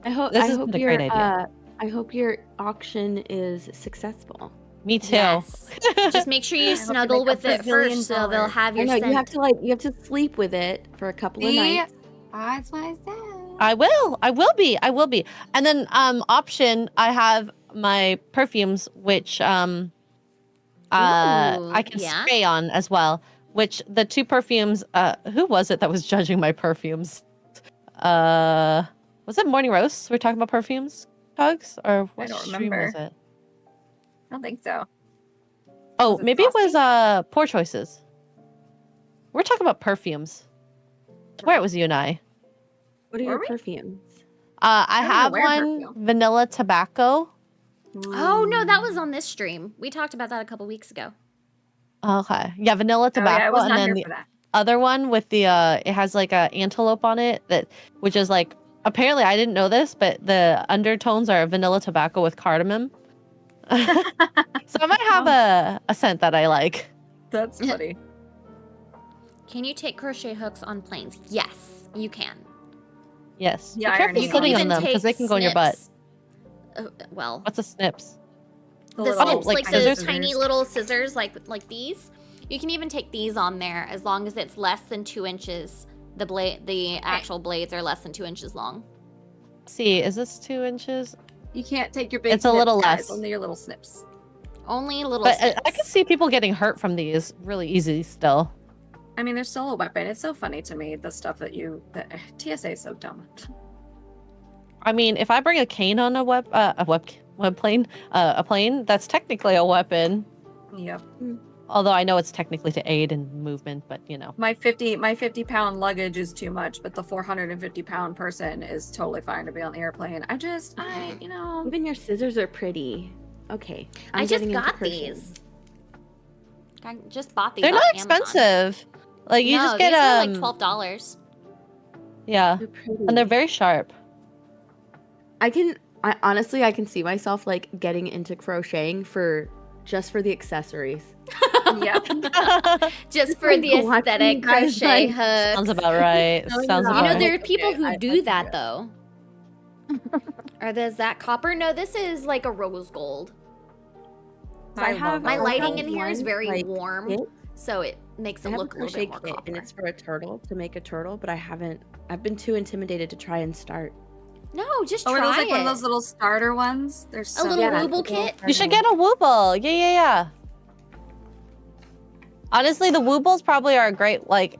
I hope. This I has hope been a your. great idea. I hope your auction is successful. me too. Yes. Just make sure you hope you snuggle make a with it bazillion first, so they'll dollars. have I your know scent. you have to sleep with it for a couple of See? nights. That's what I said. I will be. And then option, I have my perfumes, which I can yeah. spray on as well. Which the 2 perfumes, who was it that was judging my perfumes? Was it Morning Roast? We're talking about perfumes, Hugs? Or what don't stream was remember. it? I don't think so. Oh, Was it maybe it was Frosty? Poor Choices. We're talking about perfumes. I swear it was you and I. What are Were your we? perfumes? I don't even have wear one perfume. vanilla tobacco. Oh no, that was on this stream. We talked about that a couple weeks ago. Okay. Yeah, vanilla Oh yeah, I tobacco, was and not then here the for that. other one with the it has like a antelope on it which is like apparently I didn't know this, but the undertones are vanilla tobacco with cardamom. So I might have a scent that I like. That's funny. Can you take crochet hooks on planes? Yes, you can. Yes. Yeah, I Be careful already You know. can sitting on even them because they take can go in your butt. snips. Well, What's a snips? The the little, snips, like like tiny those scissors? tiny little scissors, like these. You can even take these on there as long as it's less than 2 inches. The actual blades are less than 2 inches long. See, is this 2 inches? You can't take your big It's a little snips, guys, less. only your little snips. Only little But snips. I can see people getting hurt from these really easy still. I mean, they're still a weapon. It's so funny to me, the stuff that TSA is so dumb. I mean, if I bring a cane on a web plane, a plane, that's technically a weapon. Yep. Although I know it's technically to aid in movement, but you know. My 50-pound luggage is too much, but the 450-pound person is totally fine to be on the airplane. Even your scissors are pretty. Okay. I I'm just getting into got crocheting. these. I just bought these. They're off not Amazon. expensive. Like you no, just get these were like $12. Yeah, They're pretty. and they're very sharp. I honestly can see myself like getting into crocheting just for the accessories. Yep. Just for the Like, watching aesthetic you guys, crochet like, hooks. Sounds about right. No, Sounds no. You about know, right. there are people Okay, who I do see that it. though. Is that copper? No, this is like a rose gold. I have My I lighting have in here is one, very like, warm, kit. so it makes I it have a look a little crochet bit more kit, copper. and it's for a turtle to make a turtle, but I've been too intimidated to try and start. No, just Oh, try are those like it. one of those little starter ones? They're so little cute. Wooble kit? You should get a Wooble. Yeah. Honestly, the Woobles probably are a great like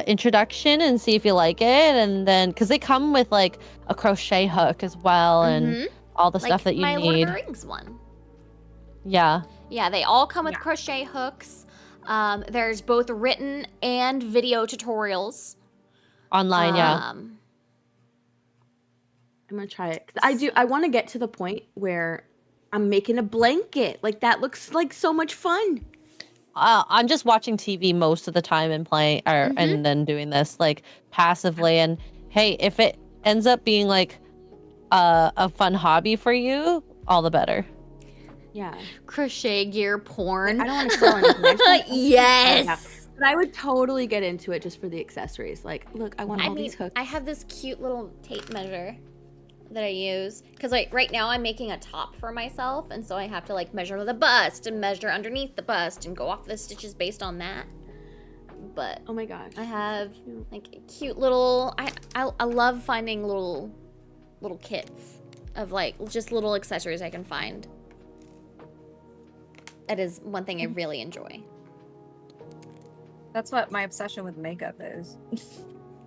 introduction and see if you like it, and then because they come with like a crochet hook as well and all the like stuff that you my Lord need. of the Rings one. Yeah. Yeah, they all come with Yeah. crochet hooks. There's both written and video tutorials. Online, yeah. Um, I'm gonna try it 'cause I want to get to the point where I'm making a blanket. Like that looks like so much fun. I'm just watching TV most of the time and playing, and then doing this like passively. And hey, if it ends up being like a fun hobby for you, all the better. Yeah. crochet gear porn. Like, I don't want to sell anything. I just want- Yes. But I would totally get into it just for the accessories. Like, look, I want all these hooks. I have this cute little tape measure that I use because like right now I'm making a top for myself, and so I have to like measure the bust and measure underneath the bust and go off the stitches based on that. But Oh my gosh. I have like a cute little. I love finding little kits of like just little accessories I can find. That is one thing I really enjoy. That's what my obsession with makeup is.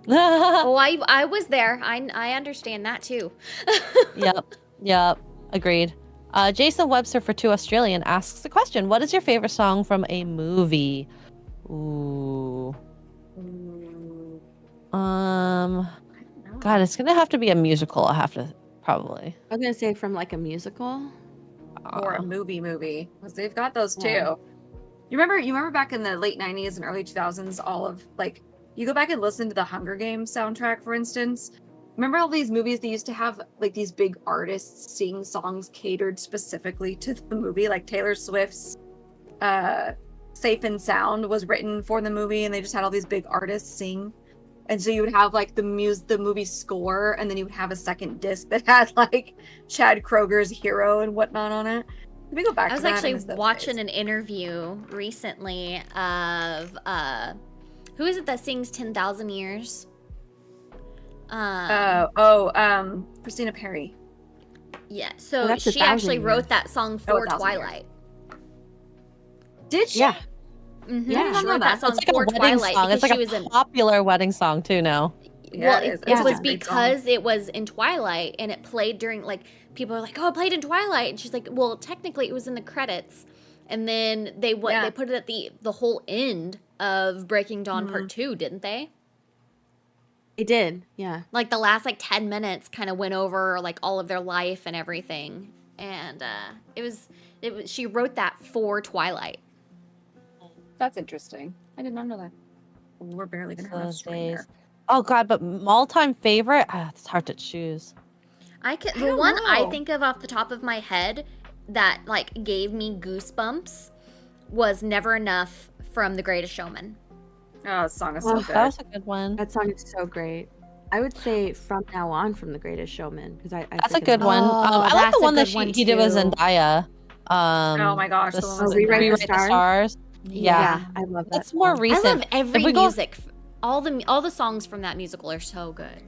Oh, I was there. I understand that too. Yep. Agreed. Jason Webster for 2 Australian asks the question, what is your favorite song from a movie? Ooh. God, it's gonna have to be a musical. I have to probably. I was gonna say from like a musical. Or a movie, because they've got those too. Yeah. You remember back in the late 90s and early 2000s, all of like you go back and listen to the Hunger Games soundtrack, for instance. Remember all these movies they used to have like these big artists sing songs catered specifically to the movie, like Taylor Swift's Safe and Sound was written for the movie, and they just had all these big artists sing. And so you would have like the movie score, and then you would have a second disc that had like Chad Kroger's Hero and whatnot on it. Let me go back. I was to that actually and miss those watching days. an interview recently of who is it that sings 10,000 Years? Christina Perry. Yeah, Oh, so that's she actually 1,000 wrote Years. that song Oh, for 1,000 Years. Twilight. Did she? Yeah. Mm-hmm. Yeah. I She didn't know wrote that that. song It's like a for wedding Twilight song. It's because like she was a in. popular wedding song too now. Yeah, Well, it is. it It's was a great song. because it was in Twilight and it played during like people are like, oh, it played in Twilight, and she's like, well, technically it was in the credits, and then they Yeah. put it at the whole end of Breaking Dawn Mhm. Part 2, didn't they? They did. Yeah. Like the last like 10 minutes kind of went over like all of their life and everything, and it was she wrote that for Twilight. That's interesting. I did not know that. We're barely gonna have a Those string days. there. Oh God, but all-time favorite? It's hard to choose. I could I the don't one I know. think of off the top of my head that like gave me goosebumps was Never Enough from The Greatest Showman. Oh, the song is Oh, so good. That was a good one. That song is so great. I would say From Now On from The Greatest Showman because I That's a freaking good love one. Oh, I like that's the a one that good one he did with too. Zendaya. Oh my gosh, the one with Rewrite the Rewrite the Stars? Stars. it. Yeah. I love that. That's more song. recent. I love every If we go- music. All the songs from that musical are so good.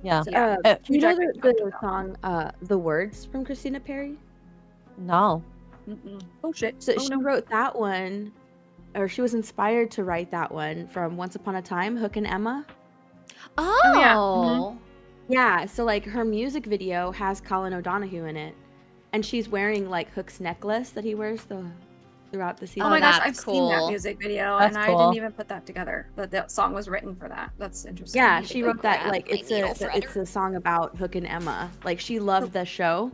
Yeah. Yeah. You know Jack the talked about. song The Words from Christina Perry? No. Mm-mm. Oh shit. So Oh, she no. wrote that one, or she was inspired to write that one from Once Upon a Time, Hook and Emma. Oh, yeah. Mhm. Yeah, so like her music video has Colin O'Donoghue in it, and she's wearing like Hook's necklace that he wears throughout the season. Oh my gosh, that's I've seen that cool. music video, That's and I cool. didn't even put that together. That song was written for that. That's interesting. Yeah, need to she go wrote that grab like my it's needle it's a song about Hook and Emma. Like she loved the show,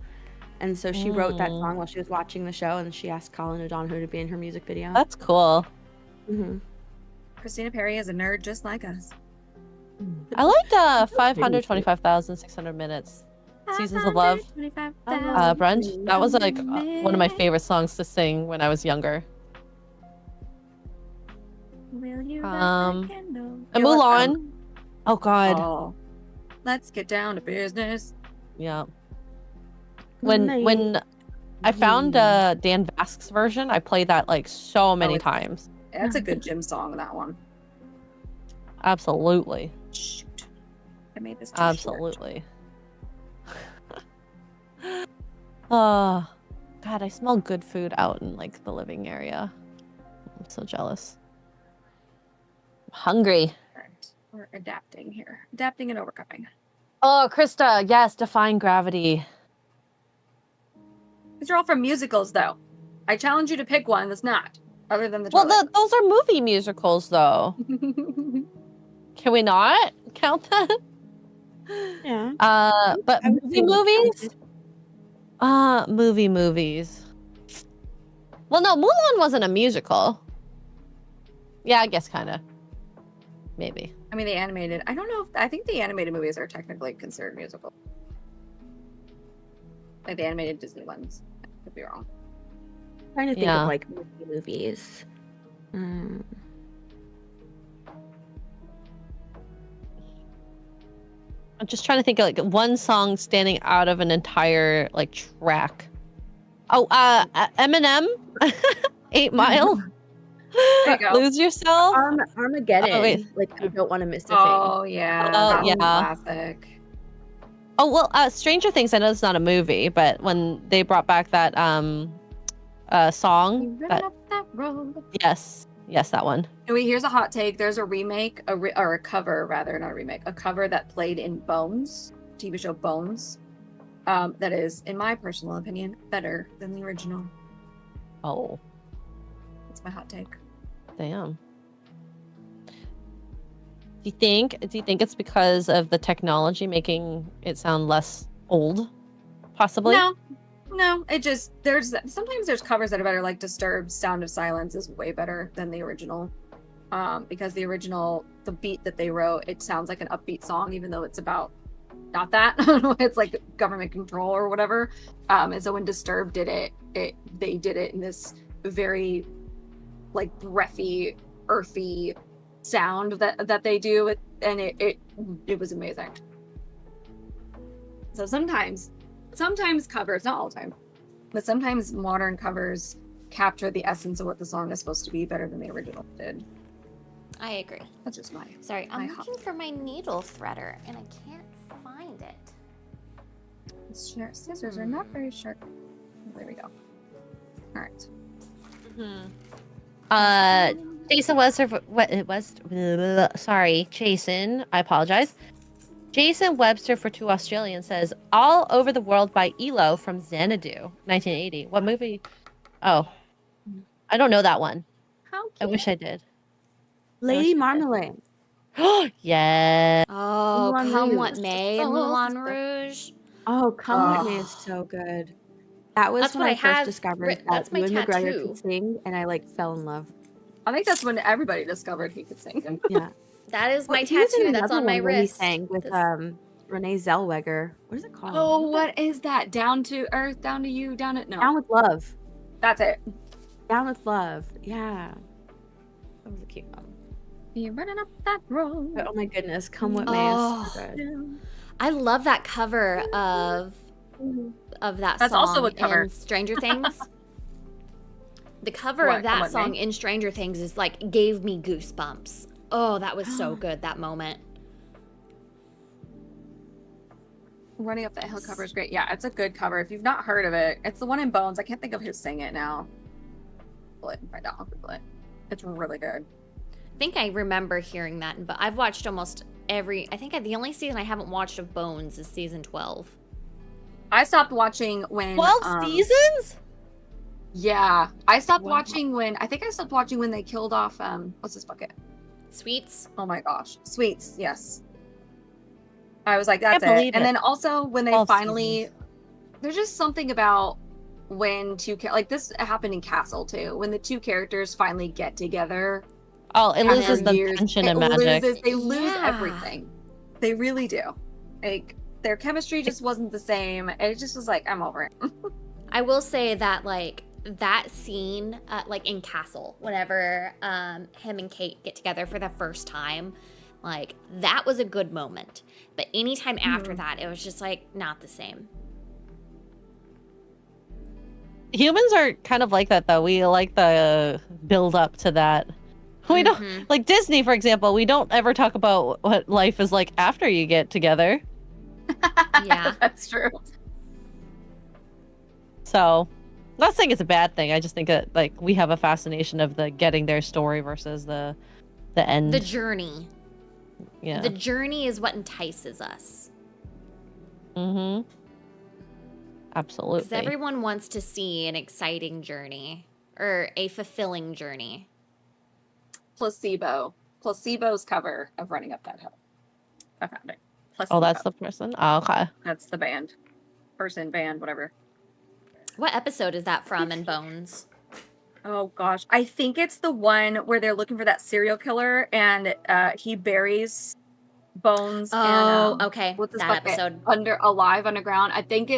and so she wrote that song while she was watching the show, and she asked Colin O'Donoghue to be in her music video. That's cool. hmm Christina Perry is a nerd just like us. I liked 525,600 minutes. Seasons of Love. Brunch. That was like one of my favorite songs to sing when I was younger. And Mulan. Oh God. Oh, let's get down to business. Yeah. When I found Dan Vasque's version, I played that like so many it's- times. That's a good gym song. That one. Absolutely. Shoot, I made this. Too short. Absolutely. Oh, God, I smell good food out in like the living area. I'm so jealous. I'm hungry. Alright, we're adapting here. Adapting and overcoming. Oh, Krista, yes, define gravity. These are all from musicals, though. I challenge you to pick one that's not, other than the. Well, Twilight those are movie musicals, though. one. Can we not count that? Yeah. But I would movie say we movies? counted. Movies. Well, no, Mulan wasn't a musical. Yeah, I guess kind of. Maybe. I mean, the animated. I don't know if I think the animated movies are technically considered musical. Like the animated Disney ones. I could be wrong. Trying to think Yeah. of like movies. I'm just trying to think of like one song standing out of an entire like track. Oh, Eminem, 8 Mile. There you go. Lose Yourself. Armageddon. Oh, wait. Like I don't want to miss a thing. Oh yeah. Oh, that yeah. one's classic. Oh well, Stranger Things. I know it's not a movie, but when they brought back that song, Running that, up that road. yes, that one. Wait, here's a hot take. There's a remake, or a cover rather, not a remake, a cover that played in Bones, TV show Bones. that is, in my personal opinion, better than the original. Oh, That's my hot take. damn. Do you think it's because of the technology making it sound less old? Possibly. No, it just sometimes there's covers that are better, like Disturbed Sound of Silence is way better than the original. Because the original, the beat that they wrote, it sounds like an upbeat song, even though it's about not that. It's like government control or whatever. And so when Disturbed did it, they did it in this very like breathy, earthy sound that they do, and it was amazing. So sometimes covers, not all the time, but sometimes modern covers capture the essence of what the song is supposed to be better than the original did. I agree. That's just my Sorry, I'm my looking for my needle threader and I can't find it. scissors are not very sharp. There we go. All right. Jason Webster. Sorry, Jason. I apologize. Jason Webster for Two Australians says All Over the World by ELO from Xanadu, 1980. What movie? Oh, I don't know that one. How cute. I wish I did. Lady Marmalade. Yeah. Oh, Moulin Come What Rouge. May in Moulin Rouge. Oh, Come What May Oh. is so good. That was That's when what I I first have discovered writ- that that's my Ewan McGregor tattoo. could sing, and I like fell in love. I think that's when everybody discovered he could sing. Yeah. That is my He was in tattoo. That's another on my one where he wrist. sang with This- Renee Zellweger. What is it called? Oh, what is that? Down to Earth, Down to You, Down at No. Down with Love. That's it. Down with Love. Yeah. That was a cute one. You're running up that road. But, oh my goodness, Come What May Oh. is so good. I love that cover of that That's song also a cover. in Stranger Things. The cover What, of Come that What song May? in Stranger Things is like gave me goosebumps. Oh, that was so good, that moment. Running Up That Hill cover is great. Yeah, it's a good cover. If you've not heard of it, it's the one in Bones. I can't think of who sang it now. But find out. Google it. It's really good. I think I remember hearing that, but I've watched almost every. I think the only season I haven't watched of Bones is season 12. I stopped watching when 12 seasons? Yeah, I stopped Wow. watching when they killed off what's this bucket? Sweets. Oh my gosh, Sweets. Yes. I was like, Can't that's it. believe And it. then also when they 12 finally, seasons. there's just something about when like this happened in Castle too. When the two characters finally get together, Oh, it after loses the years, tension it and magic. they lose Yeah. everything. They really do. Like their chemistry just wasn't the same. It just was like, I'm over it. I will say that like that scene, like in Castle, whenever him and Kate get together for the first time, like that was a good moment. But anytime after that, it was just like not the same. Humans are kind of like that, though. We like the build up to that. We don't Mhm. like Disney, for example. We don't ever talk about what life is like after you get together. Yeah. That's true. So, not saying it's a bad thing. I just think that like we have a fascination of the getting their story versus the end. The journey. Yeah. The journey is what entices us. Mm-hmm. Absolutely. Because everyone wants to see an exciting journey or a fulfilling journey. Placebo's cover of Running Up That Hill. I found it. Placebo. Oh, that's the person? Oh, okay. That's the band. Band, whatever. What episode is that from in Bones? Oh gosh. I think it's the one where they're looking for that serial killer and he buries Bones Oh, and okay. what's this That bucket? episode. Alive underground. I think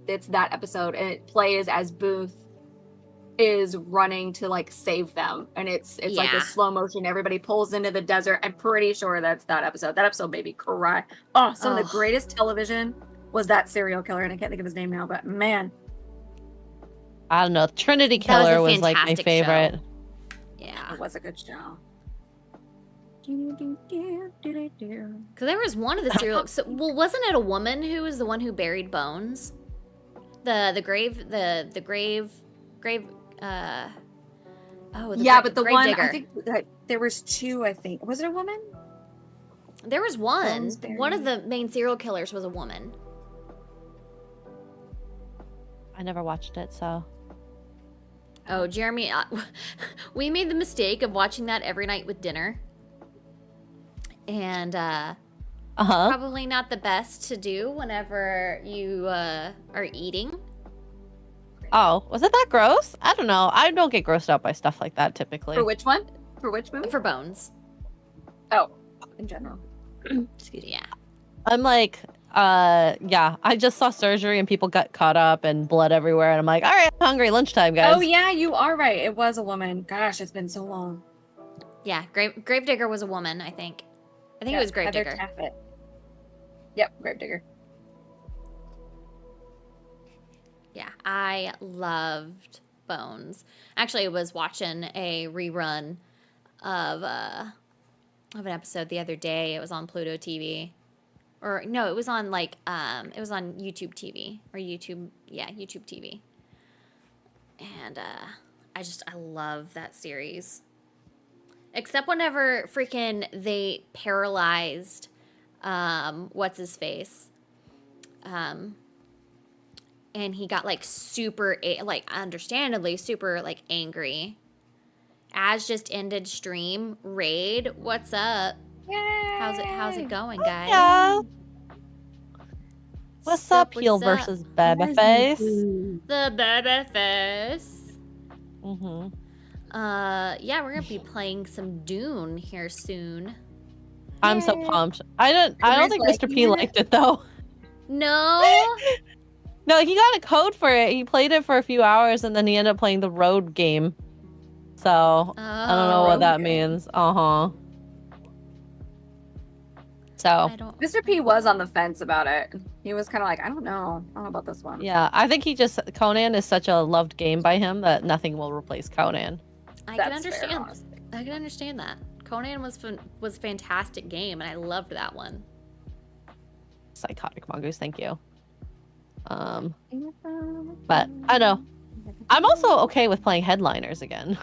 it's that episode and it plays as Booth is running to like save them and it's like Yeah. a slow motion, everybody pulls into the desert. I'm pretty sure that's that episode made me cry. Oh, some of the Ugh. greatest television was that serial killer and I can't think of his name now, but man, I don't know. Trinity That was a Killer was like my fantastic favorite. show. Yeah. it was a good show. Because there was one of the serial. So, well, wasn't it a woman who was the one who buried Bones? The grave. Oh, Yeah, but the grave one digger. I think that there was two. I think was it a woman? There was one. Bones buried. One of the main serial killers was a woman. I never watched it, so. Oh, Jeremy, we made the mistake of watching that every night with dinner. And probably not the best to do whenever you are eating. Oh, was it that gross? I don't know. I don't get grossed out by stuff like that typically. For which one? For which movie? For Bones. Oh, in general. Excuse me. Yeah. I'm like, yeah, I just saw surgery and people got caught up and blood everywhere. And I'm like, all right, I'm hungry. Lunchtime, guys. Oh, yeah, you are right. It was a woman. Gosh, it's been so long. Yeah, Gravedigger was a woman, I think. I think it was Gravedigger. Yep, Gravedigger. Yeah, I loved Bones. Actually, I was watching a rerun of an episode the other day. It was on Pluto TV. Or no, it was on it was on YouTube TV or YouTube TV. And I love that series. Except whenever freaking they paralyzed what's his face. And he got super understandably super angry. Az just ended stream. Raid, what's up? Yay! How's it going, guys? Yeah. What's up, heel versus Babyface? The Babyface. Mm-hmm. Yeah, we're gonna be playing some Dune here soon. I'm so pumped. I don't think Mr. P liked it though. No. No, he got a code for it. He played it for a few hours and then he ended up playing the road game. So I don't know what that means. So Mr. P was on the fence about it. He was kind of like, I don't know about this one. yeah, I think Conan is such a loved game by him that nothing will replace Conan. I can understand. I can understand that. Conan was a fantastic game, and I loved that one. Psychotic Mongoose, thank you. But I know. I'm also okay with playing Headliners again.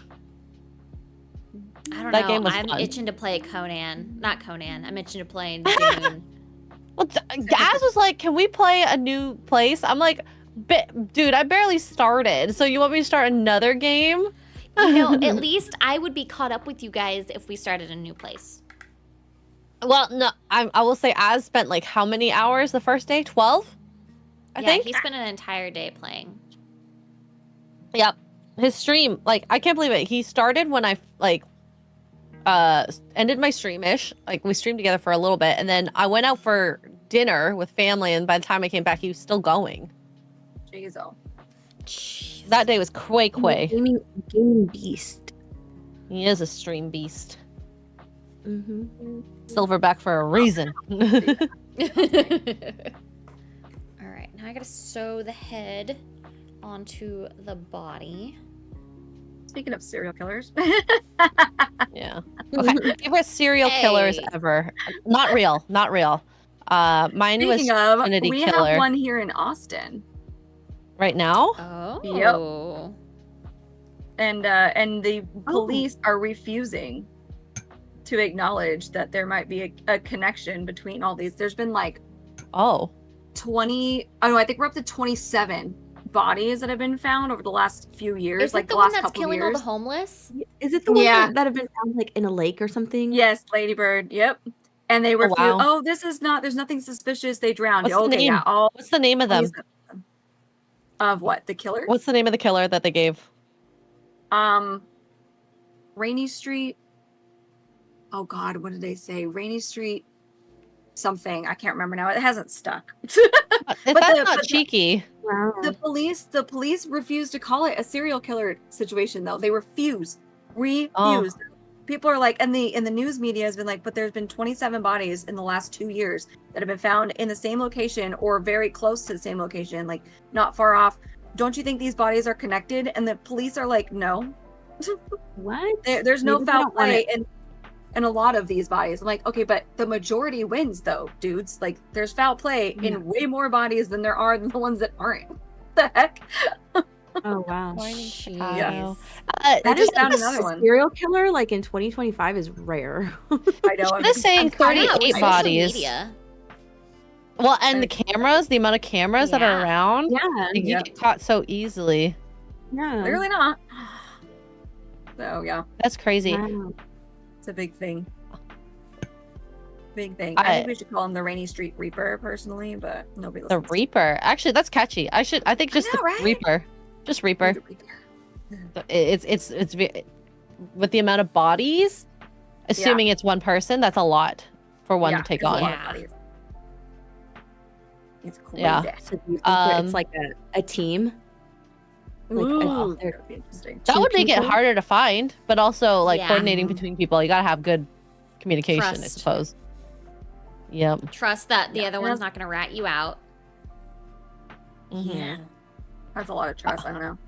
I don't That know. game was I'm fun. itching to play Conan. Not Conan. I'm itching to play Dune. Well, Gaz was like, "Can we play a new place?" I'm like, "Dude, I barely started. So you want me to start another game?" You know, at least I would be caught up with you guys if we started a new place. Well, no, I will say Az spent like how many hours the first day? 12? I think. He spent an entire day playing. Yep. His stream, I can't believe it. He started when I ended my stream-ish. We streamed together for a little bit, and then I went out for dinner with family, and by the time I came back, he was still going. Jeez. That day was quay. Gaming beast. He is a stream beast. Mm-hmm. Silverback for a reason. All right, now I gotta sew the head onto the body. Speaking of serial killers. Yeah. Okay. Favorite serial killers ever. Not real. Mine was Trinity we Killer. have one here in Austin. Right now? Oh. Yep. And the police are refusing to acknowledge that there might be a connection between all these. There's been 20, I think we're up to 27 bodies that have been found over the last few years. Is it the one that's killing all the homeless? Is it the one that have been found in a lake or something? Yes, Ladybird. Yep. And they refuse. This is not. There's nothing suspicious. They drowned. What's the name? What's the name of them? Of what? The killer? What's the name of the killer that they gave? Rainy Street. Oh God, what did they say? Rainy Street. Something. I can't remember now. It hasn't stuck. That's not cheeky. Wow. The police refuse to call it a serial killer situation, though. They refuse. People are like, and the news media has been like, but there's been 27 bodies in the last 2 years that have been found in the same location or very close to the same location, not far off. Don't you think these bodies are connected? And the police are like, no. What? There's no foul play in a lot of these bodies. I'm like, okay, but the majority wins, though, dudes. There's foul play in way more bodies than there are than the ones that aren't. What the heck? Oh wow. Yeah. That is found another one. Serial killer in 2025 is rare. I know. I'm just saying 38 bodies. Well, and the cameras, the amount of cameras that are Yeah. around, Yeah. like, you Yep. get caught so easily. Yeah. Clearly not. So yeah, That's crazy. Wow. it's a big thing. Big thing. I I- think we should call him the Rainy Street Reaper personally, but nobody The listens. Reaper. Actually, that's catchy. I think just know, the right? Reaper. Just Reaper. The Reaper. It's with the amount of bodies, assuming it's one person, that's a lot for one to take it's a on. lot of Yeah. bodies. It's crazy. Yeah. So do you think that it's Um, like a team? Like, Ooh, they're- that would be interesting. That two would make it people? harder to find, but also like Yeah. coordinating between people. You gotta have good communication, I Trust. suppose. Yep. Trust that the Yeah. other one's not gonna rat you out. Mhm. That's a lot of trust. I don't know.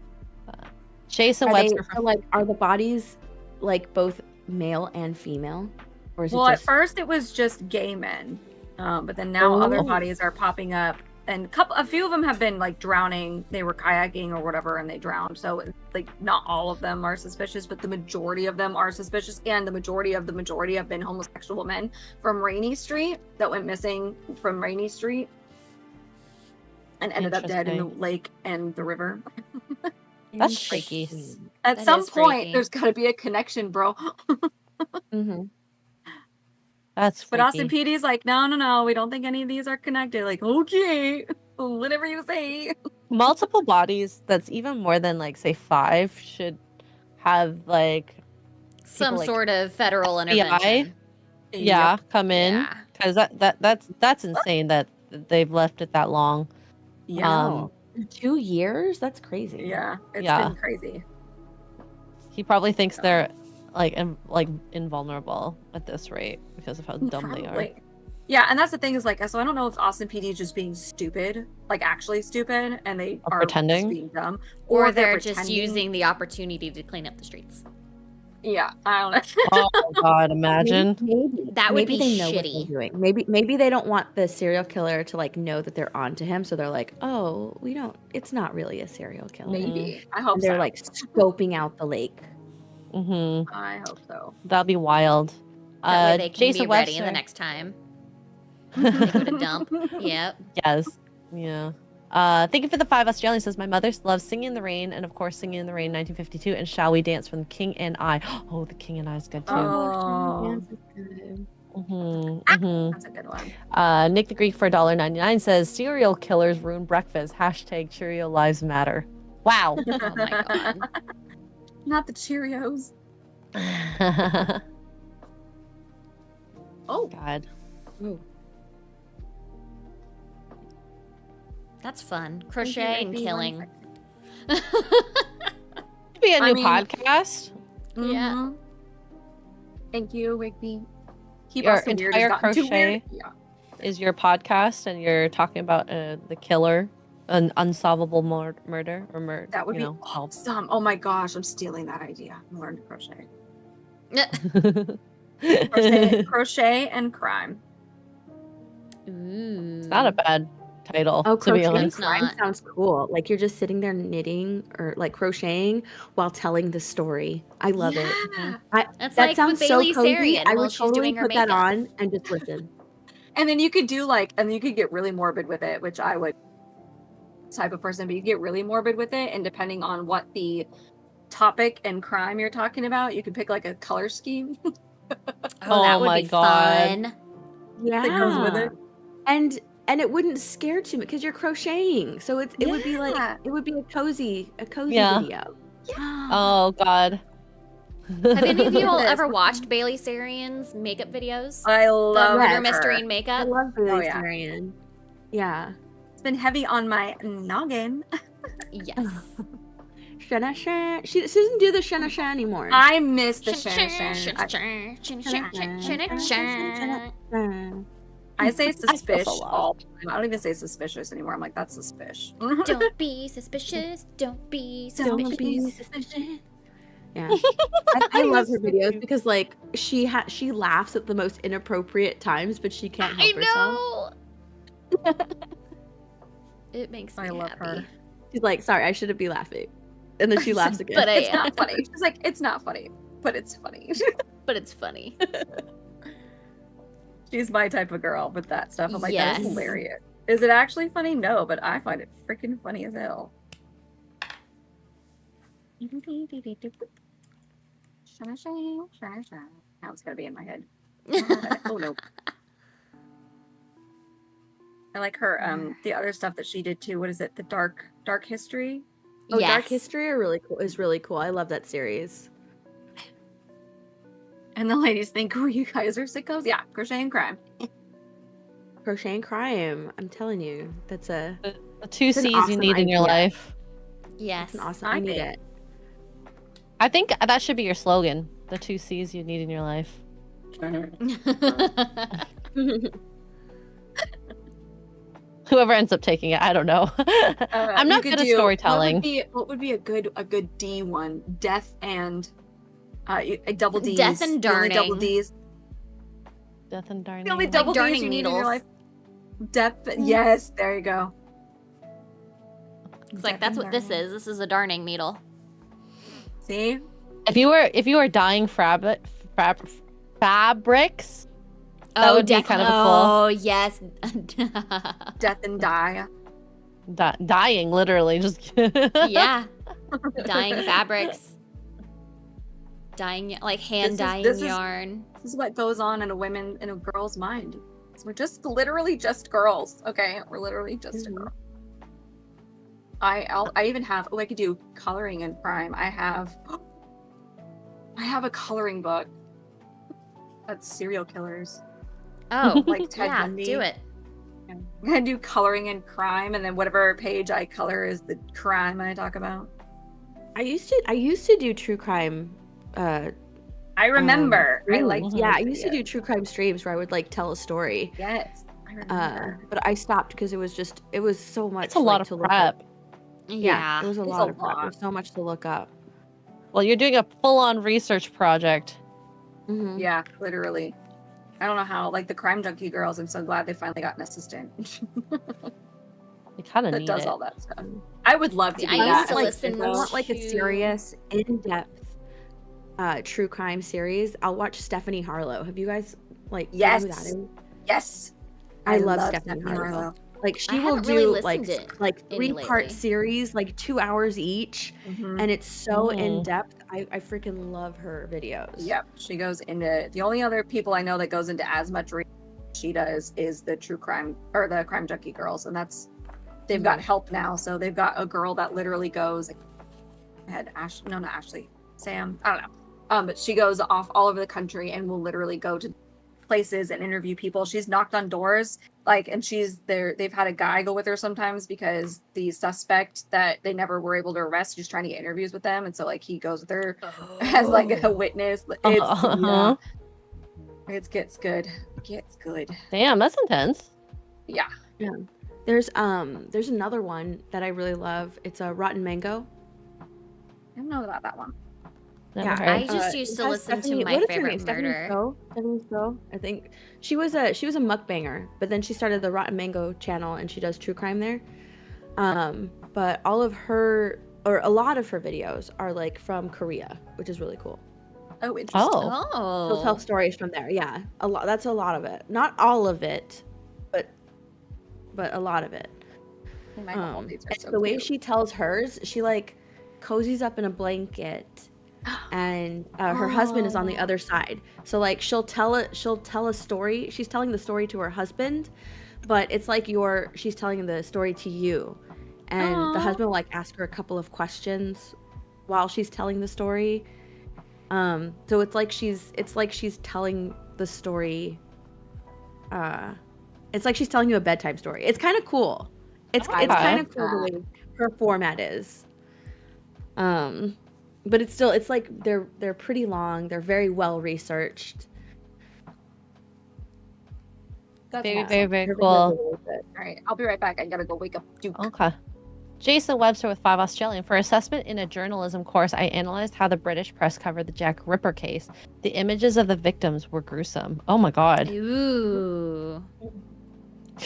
Jason Are they, Webster. so, like, are the bodies like both male and female, or is Well, it at just? first it was just gay men, but then now other Oh. bodies are popping up, and a few of them have been like drowning. They were kayaking or whatever, and they drowned. So like not all of them are suspicious, but the majority of them are suspicious, and the majority have been homosexual men from Rainy Street that went missing from Rainy Street and ended up dead in the Interesting. lake and the river. That's freaky. At That some is point, freaky. there's got to be a connection, bro. Mm-hmm. That's But freaky. Austin PD's like, no, we don't think any of these are connected. Like, okay, whatever you say. Multiple bodies that's even more than like say 5 should have like Some like sort of federal FBI? intervention. yeah come in Yeah. because that's insane that they've left it that long. Yeah. 2 years? That's crazy. Yeah. It's Yeah. been crazy. He probably thinks they're like invulnerable at this rate because of how dumb they are. Probably. Yeah, and that's the thing is like, so I don't know if Austin PD is just being stupid, like actually stupid, and they Or are pretending. just being dumb, Or they're just pretending. using the opportunity to clean up the streets. Yeah, I don't know. Oh God, imagine. Maybe That would maybe be they know what shitty. they're doing. Maybe they don't want the serial killer to like know that they're onto him, so they're like, oh, we don't. It's not really a serial killer. Maybe. I hope And they're so. like scoping out the lake. Mm-hmm. I hope so. That'd be wild. That way they can Jason be ready Webster. the next time. They go to dump. Yep. Yes. Yeah. Thank you for the 5 Australian says my mother loves Singing in the Rain and of course Singing in the Rain 1952 and Shall We Dance from The King and I. Oh, The King and I is good too. Oh, Mm-hmm. that's a good one. Nick the Greek for $1.99 says serial killers ruin breakfast. # Cheerio Lives Matter. Wow. Oh my god. Not the Cheerios. Oh, God. That's fun. thank you, Crochet and Rigby. killing. Could be a I new mean- podcast. Yeah. Mhm. Thank you, Rigby. Keep Your us weird has entire gotten too crochet- weird. Yeah. Is your podcast and you're talking about the killer, an unsolvable murder or murder. That would be awesome. Oh my gosh, I'm stealing that idea. I'm learning to crochet. Crochet and crime. Ooh. It's not a bad title, Oh, to be crochet and honest. It's crime not. sounds cool. Like you're just sitting there knitting or like crocheting while telling the story. I love it. Yeah. That's That like sounds with so Bailey cozy. Sarian I while would she's totally doing her put that makeup. on and just listen. And then you could do and you could get really morbid with it, which I would type of person, but you get really morbid with it, and depending on what the topic and crime you're talking about, you could pick like a color scheme. Oh, that Oh would my be God. fun. Yeah. goes with it. And it wouldn't scare too much because you're crocheting. So it would be like Yeah. it would be a cozy Yeah. video. Oh God. Have any of you all It is. ever watched Bailey Sarian's makeup videos? I The love murder her. mystery and I makeup? love Bailey Oh, yeah. Sarian. Yeah. It's been heavy on my noggin. Yes. Shana Shan. She doesn't do the Shana Shan anymore. I miss the Shan. I say suspicious so lost. all the time. I don't even say suspicious anymore. I'm like, that's suspicious. Don't be suspicious. Don't be Don't be suspicious. suspicious. Yeah, I love her videos because like she laughs at the most inappropriate times, but she can't help I herself. know. It makes me I love happy. her. She's like, "Sorry, I shouldn't be laughing," and then she laughs again. But I It's am. not funny. She's like, it's not funny, but it's funny. But it's funny. She's my type of girl with that stuff. I'm like, that is Yes. hilarious. Is it actually funny? No, but I find it freaking funny as hell. Now it's gotta be in my head. Oh no. I like her the other stuff that she did too. What is it? The dark history? Oh, Dark Yes. History are really cool. Is really cool. I love that series. And the ladies think, oh, you guys are sickos? Yeah, crochet and crime. Crochet and Crime. I'm telling you, that's a The two It's an C's you awesome need in your idea. life. Yes. it's an awesome. I I need think. it. I think that should be your slogan. The two C's you need in your life. Whoever ends up taking it, I don't know. I'm You not could good at do- storytelling. What would be a good D one? Death and a double D's. Death and The only double darning. D's. Death and darning. The only Like double D's darning you need in your needles. life. Death. Yes, there you go. It's like that's what this is. This is a darning needle. See? If you were dyeing fabrics, that would be kind of a cool. Oh yes. Death and die. Dyeing, literally, just Yeah. Dyeing fabrics. Dyeing like hand dyeing this is- yarn. This is what goes on in a girl's mind. So we're just literally just girls. Okay, we're literally just a girl. I even have I could do coloring and crime. I have a coloring book. That's serial killers. Oh, Like Ted yeah, Bundy. do it. I do coloring and crime, and then whatever page I color is the crime I talk about. I used to do true crime. I remember. I streams. like Yeah, I used to do true crime streams where I would like tell a story. Yes, I remember. But I stopped because it was so much. it's a lot of to look up. prep. Yeah. it was a It's lot a of prep. lot. There's so much to look up. Well, you're doing a full-on research project. Mhm. Yeah, literally. I don't know how. Like the crime junkie girls, I'm so glad they finally got an assistant You kind of that need does it. all that stuff. I would love to See, do I that. used to like, listen if I want like a to- serious, in-depth, true crime series, I'll watch Stephanie Harlow. Have you guys like? do you know who that Yes. is? Yes, I love Stephanie Harlow. Like she I will haven't really do listened to like any 3-part lately. series, like 2 hours each, Mhm. and it's so Mm. in depth. I freaking love her videos. Yep, she goes into the only other people I know that goes into as much research as she does is the true crime or the crime junkie girls, and they've got help now. So they've got a girl that literally goes. Not Ashley, Sam. I don't know. But she goes off all over the country and will literally go to places and interview people. She's knocked on doors, like, and she's there. They've had a guy go with her sometimes because the suspect that they never were able to arrest, she's trying to get interviews with them, and so like he goes with her as like a witness. Uh-huh. It gets good. Gets good. Damn, that's intense. Yeah. There's another one that I really love. It's a Rotten Mango. I don't know about that one. Never Yeah, heard. I just it used to has listen to Stephanie- My what is her Favorite name? Stephanie Murder. Stroh? Stephanie Stroh, I think she was a mukbanger, but then she started the Rotten Mango channel and she does true crime there. But all of her or a lot of her videos are like from Korea, which is really cool. Oh, interesting. Oh. She'll tell Oh. stories from there. Yeah, a lot. That's a lot of it. Not all of it, but a lot of it. Oh my God, these are And so the way cute. she tells hers, she like cozies up in a blanket, and her husband is on the Oh. other side. So like she'll tell a story. She's telling the story to her husband, but it's like she's telling the story to you, and the Aw. husband will like ask her a couple of questions while she's telling the story. So it's like she's telling the story. It's like she's telling you a bedtime story. It's kind of cool. It's I kind love of cool the that. way her format is. But it's like they're pretty long. They're very well researched. That's Very, awesome. very, very Her cool. videos are really good. All right, I'll be right back. I gotta go wake up Duke. Okay. Jason Webster with 5 Australian. For assessment in a journalism course, I analyzed how the British press covered the Jack Ripper case. The images of the victims were gruesome. Oh my god. Ooh.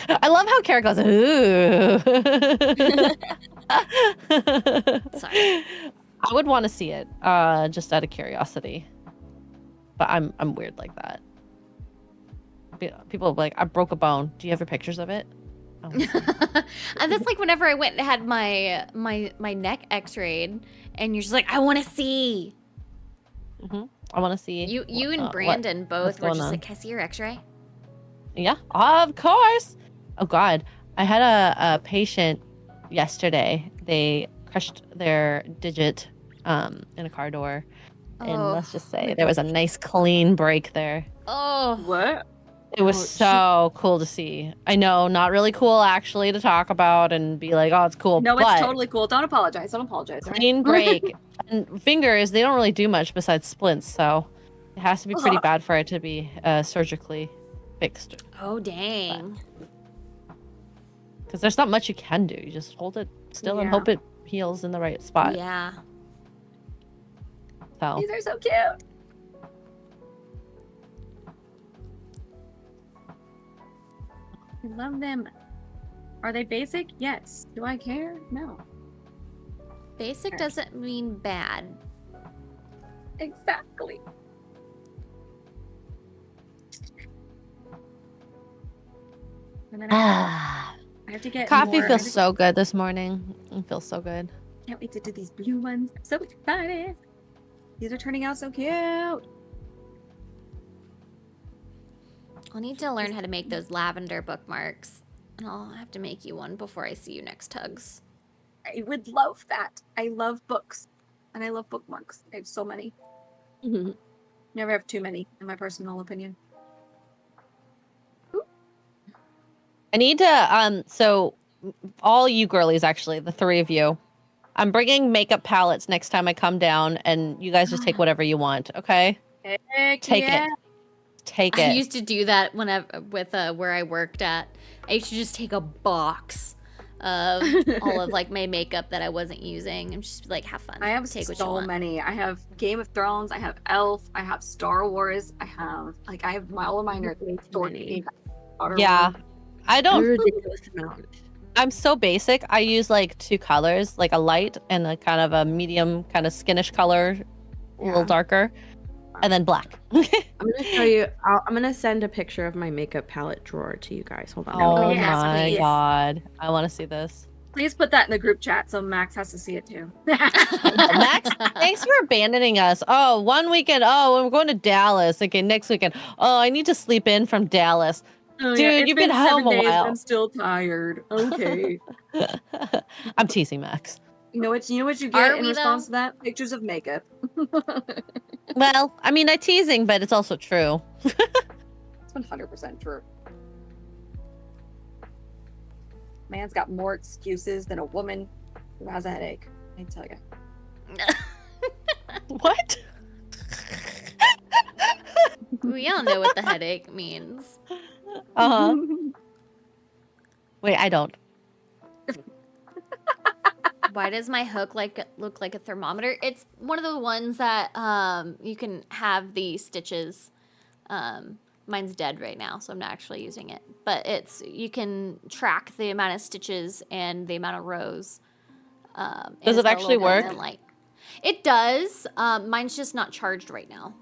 I love how Kara goes, ooh. Sorry. I would want to see it, just out of curiosity. But I'm weird like that. people will be like, I broke a bone. Do you have your pictures of it? Oh. And that's like whenever I went and had my neck x-rayed, and you're just like, I want to see. I want to see. You and Brandon both were going just on? like, can I see your x-ray? Yeah, of course. Oh God, I had a patient yesterday. They crushed their digit in a car door, and let's just say there was a nice clean break there. Oh. What? It was so cool to see. I know, not really cool actually to talk about and be like, oh, it's cool. No, but it's totally cool. Don't apologize. Don't apologize. all right? clean break. And fingers, they don't really do much besides splints, so it has to be pretty bad for it to be surgically fixed. Oh, dang. Because there's not much you can do. You just hold it still and Yeah. hope it heals in the right spot. Yeah. So These are so cute. I love them. Are they basic? Yes. Do I care? No. Basic doesn't mean bad. Exactly. And then I have to get coffee more. feels so good this morning. It feels so good. Can't wait to do these blue ones. I'm so excited. These are turning out so cute. I'll need to learn how to make those lavender bookmarks. And I'll have to make you one before I see you next, Tugs. I would love that. I love books. And I love bookmarks. I have so many. Never have too many, in my personal opinion. I need to so all you girlies, actually, the three of you, I'm bringing makeup palettes next time I come down, and you guys just take whatever you want, okay? Heck Take yeah. it. Take I it. used to do that with where I worked at. I used to just take a box of all of like my makeup that I wasn't using and just like have fun. I have take what you so want. many. I have Game of Thrones. I have Elf. I have Star Wars. I have all of mine are Way too stored many. in my Yeah. I A don't. ridiculous amount. I'm so basic. I use like two colors, like a light and a kind of a medium, kind of skinnish color, a little Yeah. darker, and then black. I'm gonna show you. I'm gonna send a picture of my makeup palette drawer to you guys. Hold on. Oh yes, my please. God. I want to see this. Please put that in the group chat so Max has to see it too. Max, thanks for abandoning us. Oh, one weekend. Oh, we're going to Dallas. Okay, next weekend. Oh, I need to sleep in from Dallas. Oh, Dude, yeah, it's you've been home 7 a days, while. I'm still tired. Okay. I'm teasing Max. You know what you Are get in we, response though? to that? Pictures of makeup. Well, I mean, I'm teasing, but it's also true. It's 100% true. Man's got more excuses than a woman who has a headache. I tell you. What? We all know what the headache means. Uh-huh. Wait, I don't. Why does my hook look like a thermometer? It's one of the ones that you can have the stitches. Mine's dead right now, so I'm not actually using it. But you can track the amount of stitches and the amount of rows. And Does it's it got a actually little work? built-in light. It does. Mine's just not charged right now.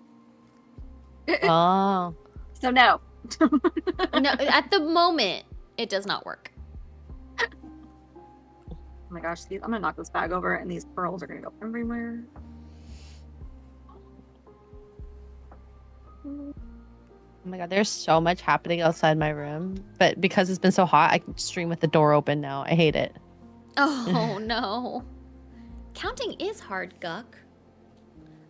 Oh. So no. No, at the moment, it does not work. Oh my gosh, I'm gonna knock this bag over and these pearls are gonna go everywhere. Oh my God, there's so much happening outside my room. But because it's been so hot, I can stream with the door open now. I hate it. Oh no. Counting is hard, Guck.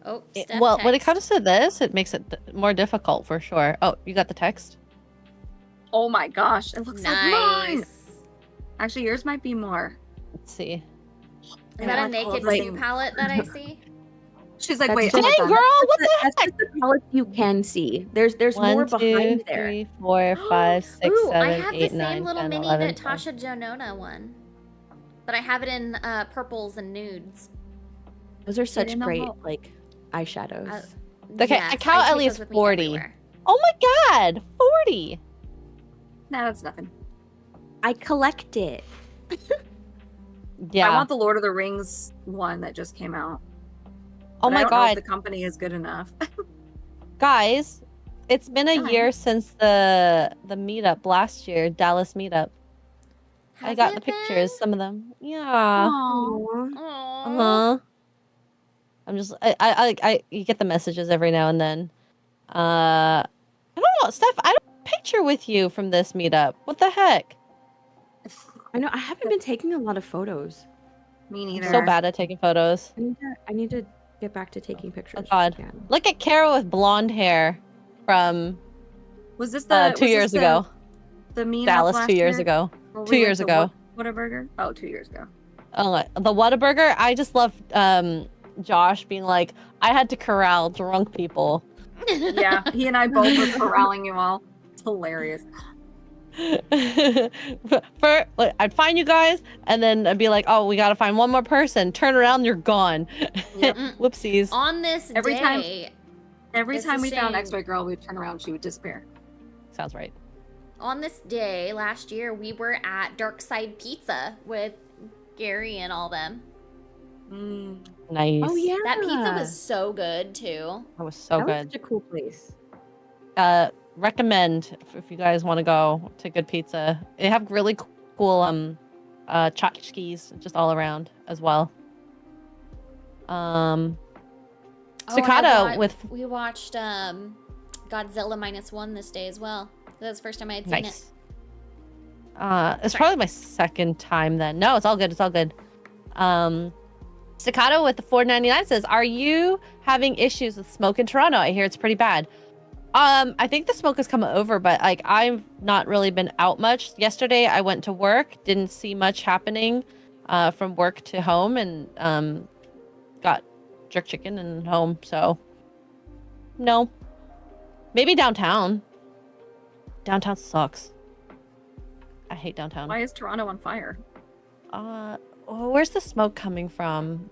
Oh, Steph Well, when it text. comes to this, it makes it more difficult for sure. Oh, you got the text? Oh my gosh, it looks like mine. Nice. Actually, yours might be more. Let's see. Is Yeah, that a like, naked like- two palette that I see? She's like, That's wait, just- hold Dang, on. girl, what the That's just the palettes you can see. There's more 1, 2, behind there. 3, 4, 5, 6, Ooh, 7, I have 8, the 9, same little 10, mini 11, that Tasha Jonona one. But I have it in purples and nudes. Those are such didn't know great how- like eyeshadows. Okay, I count at take least those with me 40. everywhere. Oh my God, 40. Nah, that's nothing. I collect it. Yeah. I want the Lord of the Rings one that just came out. Oh but I my don't know if God, the company is good enough. guys, It's been a Nice. year since the meetup last year, Dallas meetup. I Has got it the pictures, been? some of them. Yeah. Aw. Aw. Uh-huh. I'm just I you get the messages every now and then. I don't know, Steph, I don't have a picture with you from this meetup. What the heck? I know I haven't been taking a lot of photos. Me I'm neither. so bad at taking photos. I need to get back to taking Oh pictures. god. again. Look at Kara with blonde hair from Was this the 2 years ago. the meetup Dallas last 2 years year? ago. Where 2 we went years to ago. Whataburger? Oh, 2 years ago. Oh, the Whataburger, I just love Josh being like, I had to corral drunk people. Yeah, he and I both were corralling you all. It's hilarious. I'd find you guys, and then I'd be like, "Oh, we gotta find one more person." Turn around, you're gone. Yep. Whoopsies. On this Every time- day, Every It's a time we found shame. X-Ray Girl, we'd turn around, she would disappear. Sounds right. on this day last year, we were at Dark Side Pizza with Gary and all them. Mm. Nice. Oh yeah, That pizza was so good too. That was so that good. was such a cool place. Recommend if you guys want to go to good pizza. They have really cool tchotchkes just all around as well. Staccato with We watched Godzilla -1 this day as well. That was the first time I had seen it. nice. It's probably my second time then. No, it's all good. It's all good. Staccato with the 4.99 says, "Are you having issues with smoke in Toronto? I hear it's pretty bad." I think the smoke has come over, but like I've not really been out much. Yesterday I went to work, didn't see much happening from work to home, and got jerk chicken and home. So no, maybe downtown. Downtown sucks. I hate downtown. Why is Toronto on fire? Where's the smoke coming from?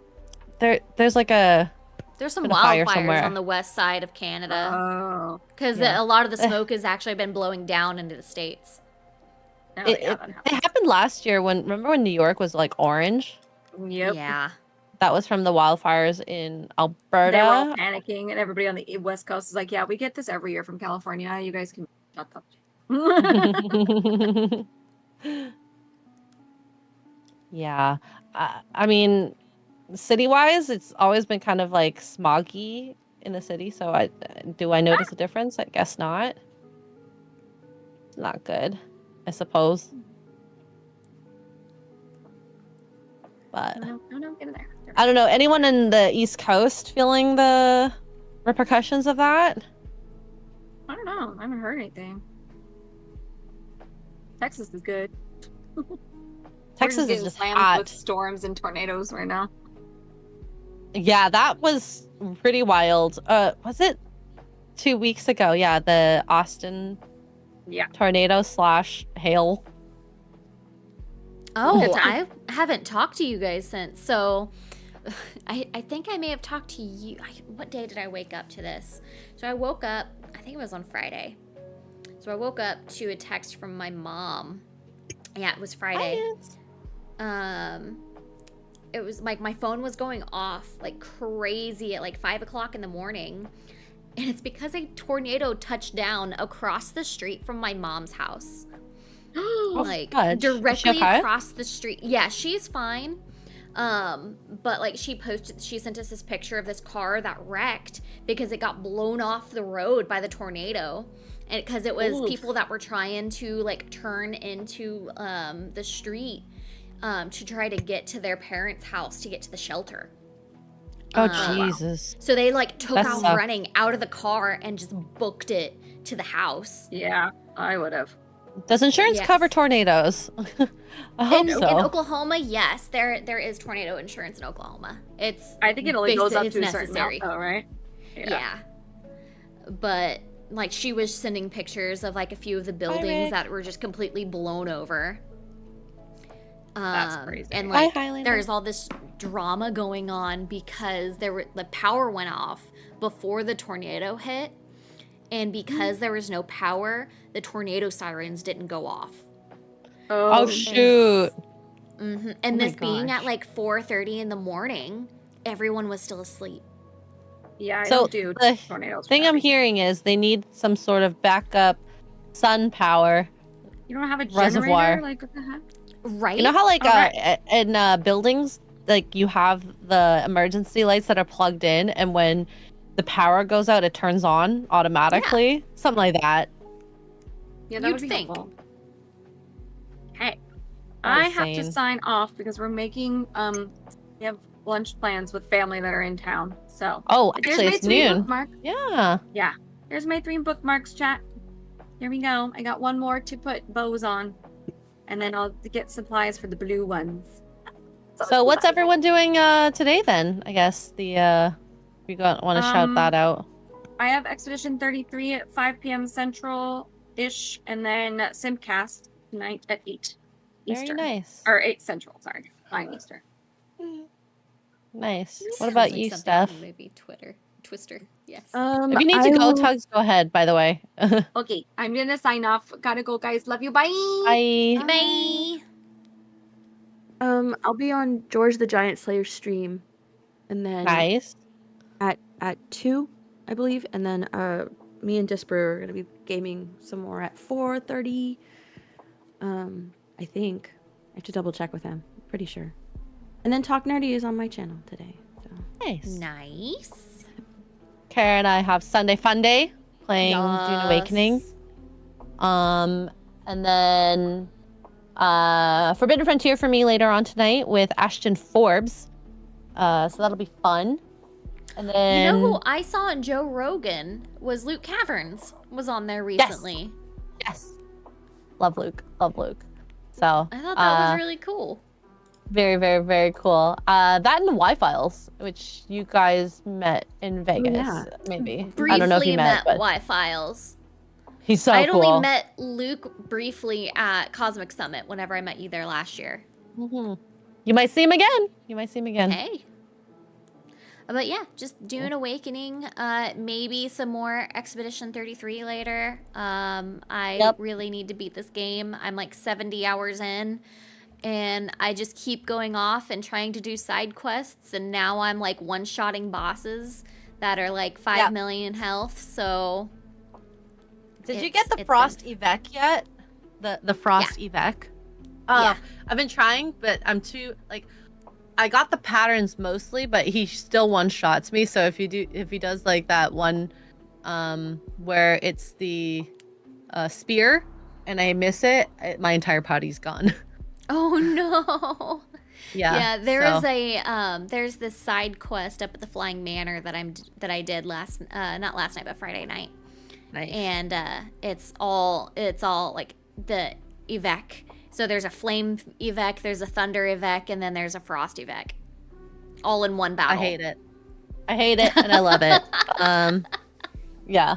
There's like a There's some been a fire wildfires somewhere. on the west side of Canada Oh. because Yeah. a lot of the smoke has actually been blowing down into the states. Oh, it, yeah, it, that it happens. happened last year remember when New York was like orange? Yep. Yeah. That was from the wildfires in Alberta. They were all panicking, and everybody on the West Coast is like, "Yeah, we get this every year from California. You guys can shut up." Yeah. I mean, city-wise, it's always been kind of like smoggy in the city. So I notice a difference? I guess not. Not good, I suppose. But No, get in there. I don't know. Anyone in the East Coast feeling the repercussions of that? I don't know. I haven't heard anything. Texas is good. Texas is getting just slammed hot. with storms and tornadoes right now. Yeah, that was pretty wild. Was it 2 weeks ago? Yeah, the Austin tornado / hail. Oh, Good I time. haven't talked to you guys since. So I think I may have talked to you. What day did I wake up to this? So I woke up, I think it was on Friday. So I woke up to a text from my mom. Yeah, it was Friday. It was like my phone was going off like crazy at like 5 o'clock in the morning. And it's because a tornado touched down across the street from my mom's house. Like fudge. Is she directly okay? across the street. Yeah, she's fine. But like she sent us this picture of this car that wrecked because it got blown off the road by the tornado. And because it was Oof. people that were trying to like turn into the street to try to get to their parents' house to get to the shelter. Oh, Wow. Jesus. So they like took That off sucks. running out of the car and just booked it to the house. Yeah, I would have. Does insurance Yes. cover tornadoes? I hope In so. Oklahoma, yes, there is tornado insurance in Oklahoma. It's I think it only goes up it's to a certain necessary. amount, though, right? Yeah. But like she was sending pictures of like a few of the buildings Rick. that were just completely blown over. That's crazy. And Bye, like Highlander. there's all this drama going on because the power went off before the tornado hit. And because there was no power, the tornado sirens didn't go off. Oh, shoot. And Oh my this being at gosh. like 4:30 in the morning, everyone was still asleep. Yeah, I So don't do the tornadoes. thing I'm hearing is they need some sort of backup sun power You don't have a reservoir. generator? Like, what the heck? Right? You know how like Okay. in buildings like you have the emergency lights that are plugged in, and when the power goes out, it turns on automatically. Something like that. Yeah, that You'd would be think. helpful. Hey, That I is have to sane. sign off because we're making we have lunch plans with family that are in town. So Oh, there's actually, my it's 3 noon. bookmarks. Yeah. Yeah, there's my 3 bookmarks, chat. Here we go. I got one more to put bows on, and then I'll get supplies for the blue ones. So what's everyone doing today then? I guess we want to shout that out. I have Expedition 33 at 5 p.m. Central ish, and then Simcast tonight at 8 Very Eastern. nice. Or 8 Central, sorry. 9 Eastern. Nice. What Sounds about like you, something from Steph? the movie Twister. Yes. If you need to I go, will. Tugs, go ahead, by the way. Okay, I'm gonna sign off. Gotta go, guys. Love you. Bye. Bye. Bye. I'll be on George the Giant Slayer stream, and then Nice. at 2, I believe, and then me and Disper are gonna be gaming some more at 4:30. I think I have to double check with him. Pretty sure. And then Talk Nerdy is on my channel today. So Nice. Nice. Kara and I have Sunday Fun Day playing Dune Awakening. Yes. And then Forbidden Frontier for me later on tonight with Ashton Forbes. So that'll be fun. And then You know who I saw on Joe Rogan was Luke Caverns was on there recently. Yes. Love Luke. Love Luke. So I thought that was really cool. very, very, very cool. That and the Y-Files, which you guys met in Vegas, yeah. maybe. Briefly I don't know if you met, but Y-Files. he's so I'd cool. only met Luke briefly at Cosmic Summit whenever I met you there last year. Mm-hmm. You might see him again. Hey. But yeah, just Dune Awakening. Maybe some more Expedition 33 later. I really need to beat this game. I'm like 70 hours in. And I just keep going off and trying to do side quests. And now I'm like one-shotting bosses that are like 5 million health. So... Did you get the Frost Evac yet? The Frost Evac? Yeah. I've been trying, but I'm too like I got the patterns mostly, but he still one-shots me. So if he does like that one where it's the spear and I miss it, my entire party's gone. Oh no. Yeah. There's this side quest up at the Flying Manor that I did not last night, but Friday night. Nice. And it's all like the evac. So there's a flame evac, there's a thunder evac, and then there's a frost evac. All in one battle. I hate it and I love it. Yeah.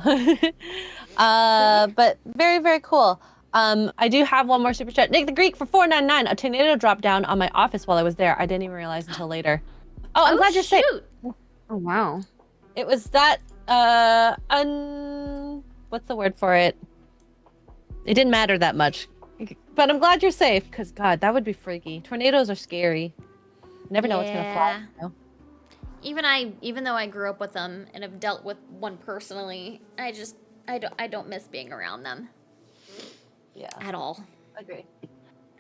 But very, very cool. I do have one more super chat. Nick the Greek for $4.99. A tornado dropped down on my office while I was there. I didn't even realize until later. Oh, I'm glad you're safe. Oh wow. It was that what's the word for it? It didn't matter that much. But I'm glad you're safe, because God, that would be freaky. Tornadoes are scary. You never know what's gonna fly. You know? Even though I grew up with them and have dealt with one personally, I don't miss being around them. Yeah. At all. Agree.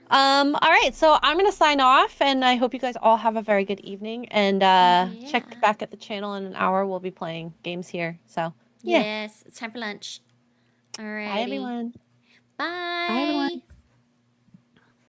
All right, so I'm gonna sign off, and I hope you guys all have a very good evening. And check back at the channel in an hour. We'll be playing games here. So yeah. Yes, it's time for lunch. All right. Bye everyone. Bye. Bye everyone.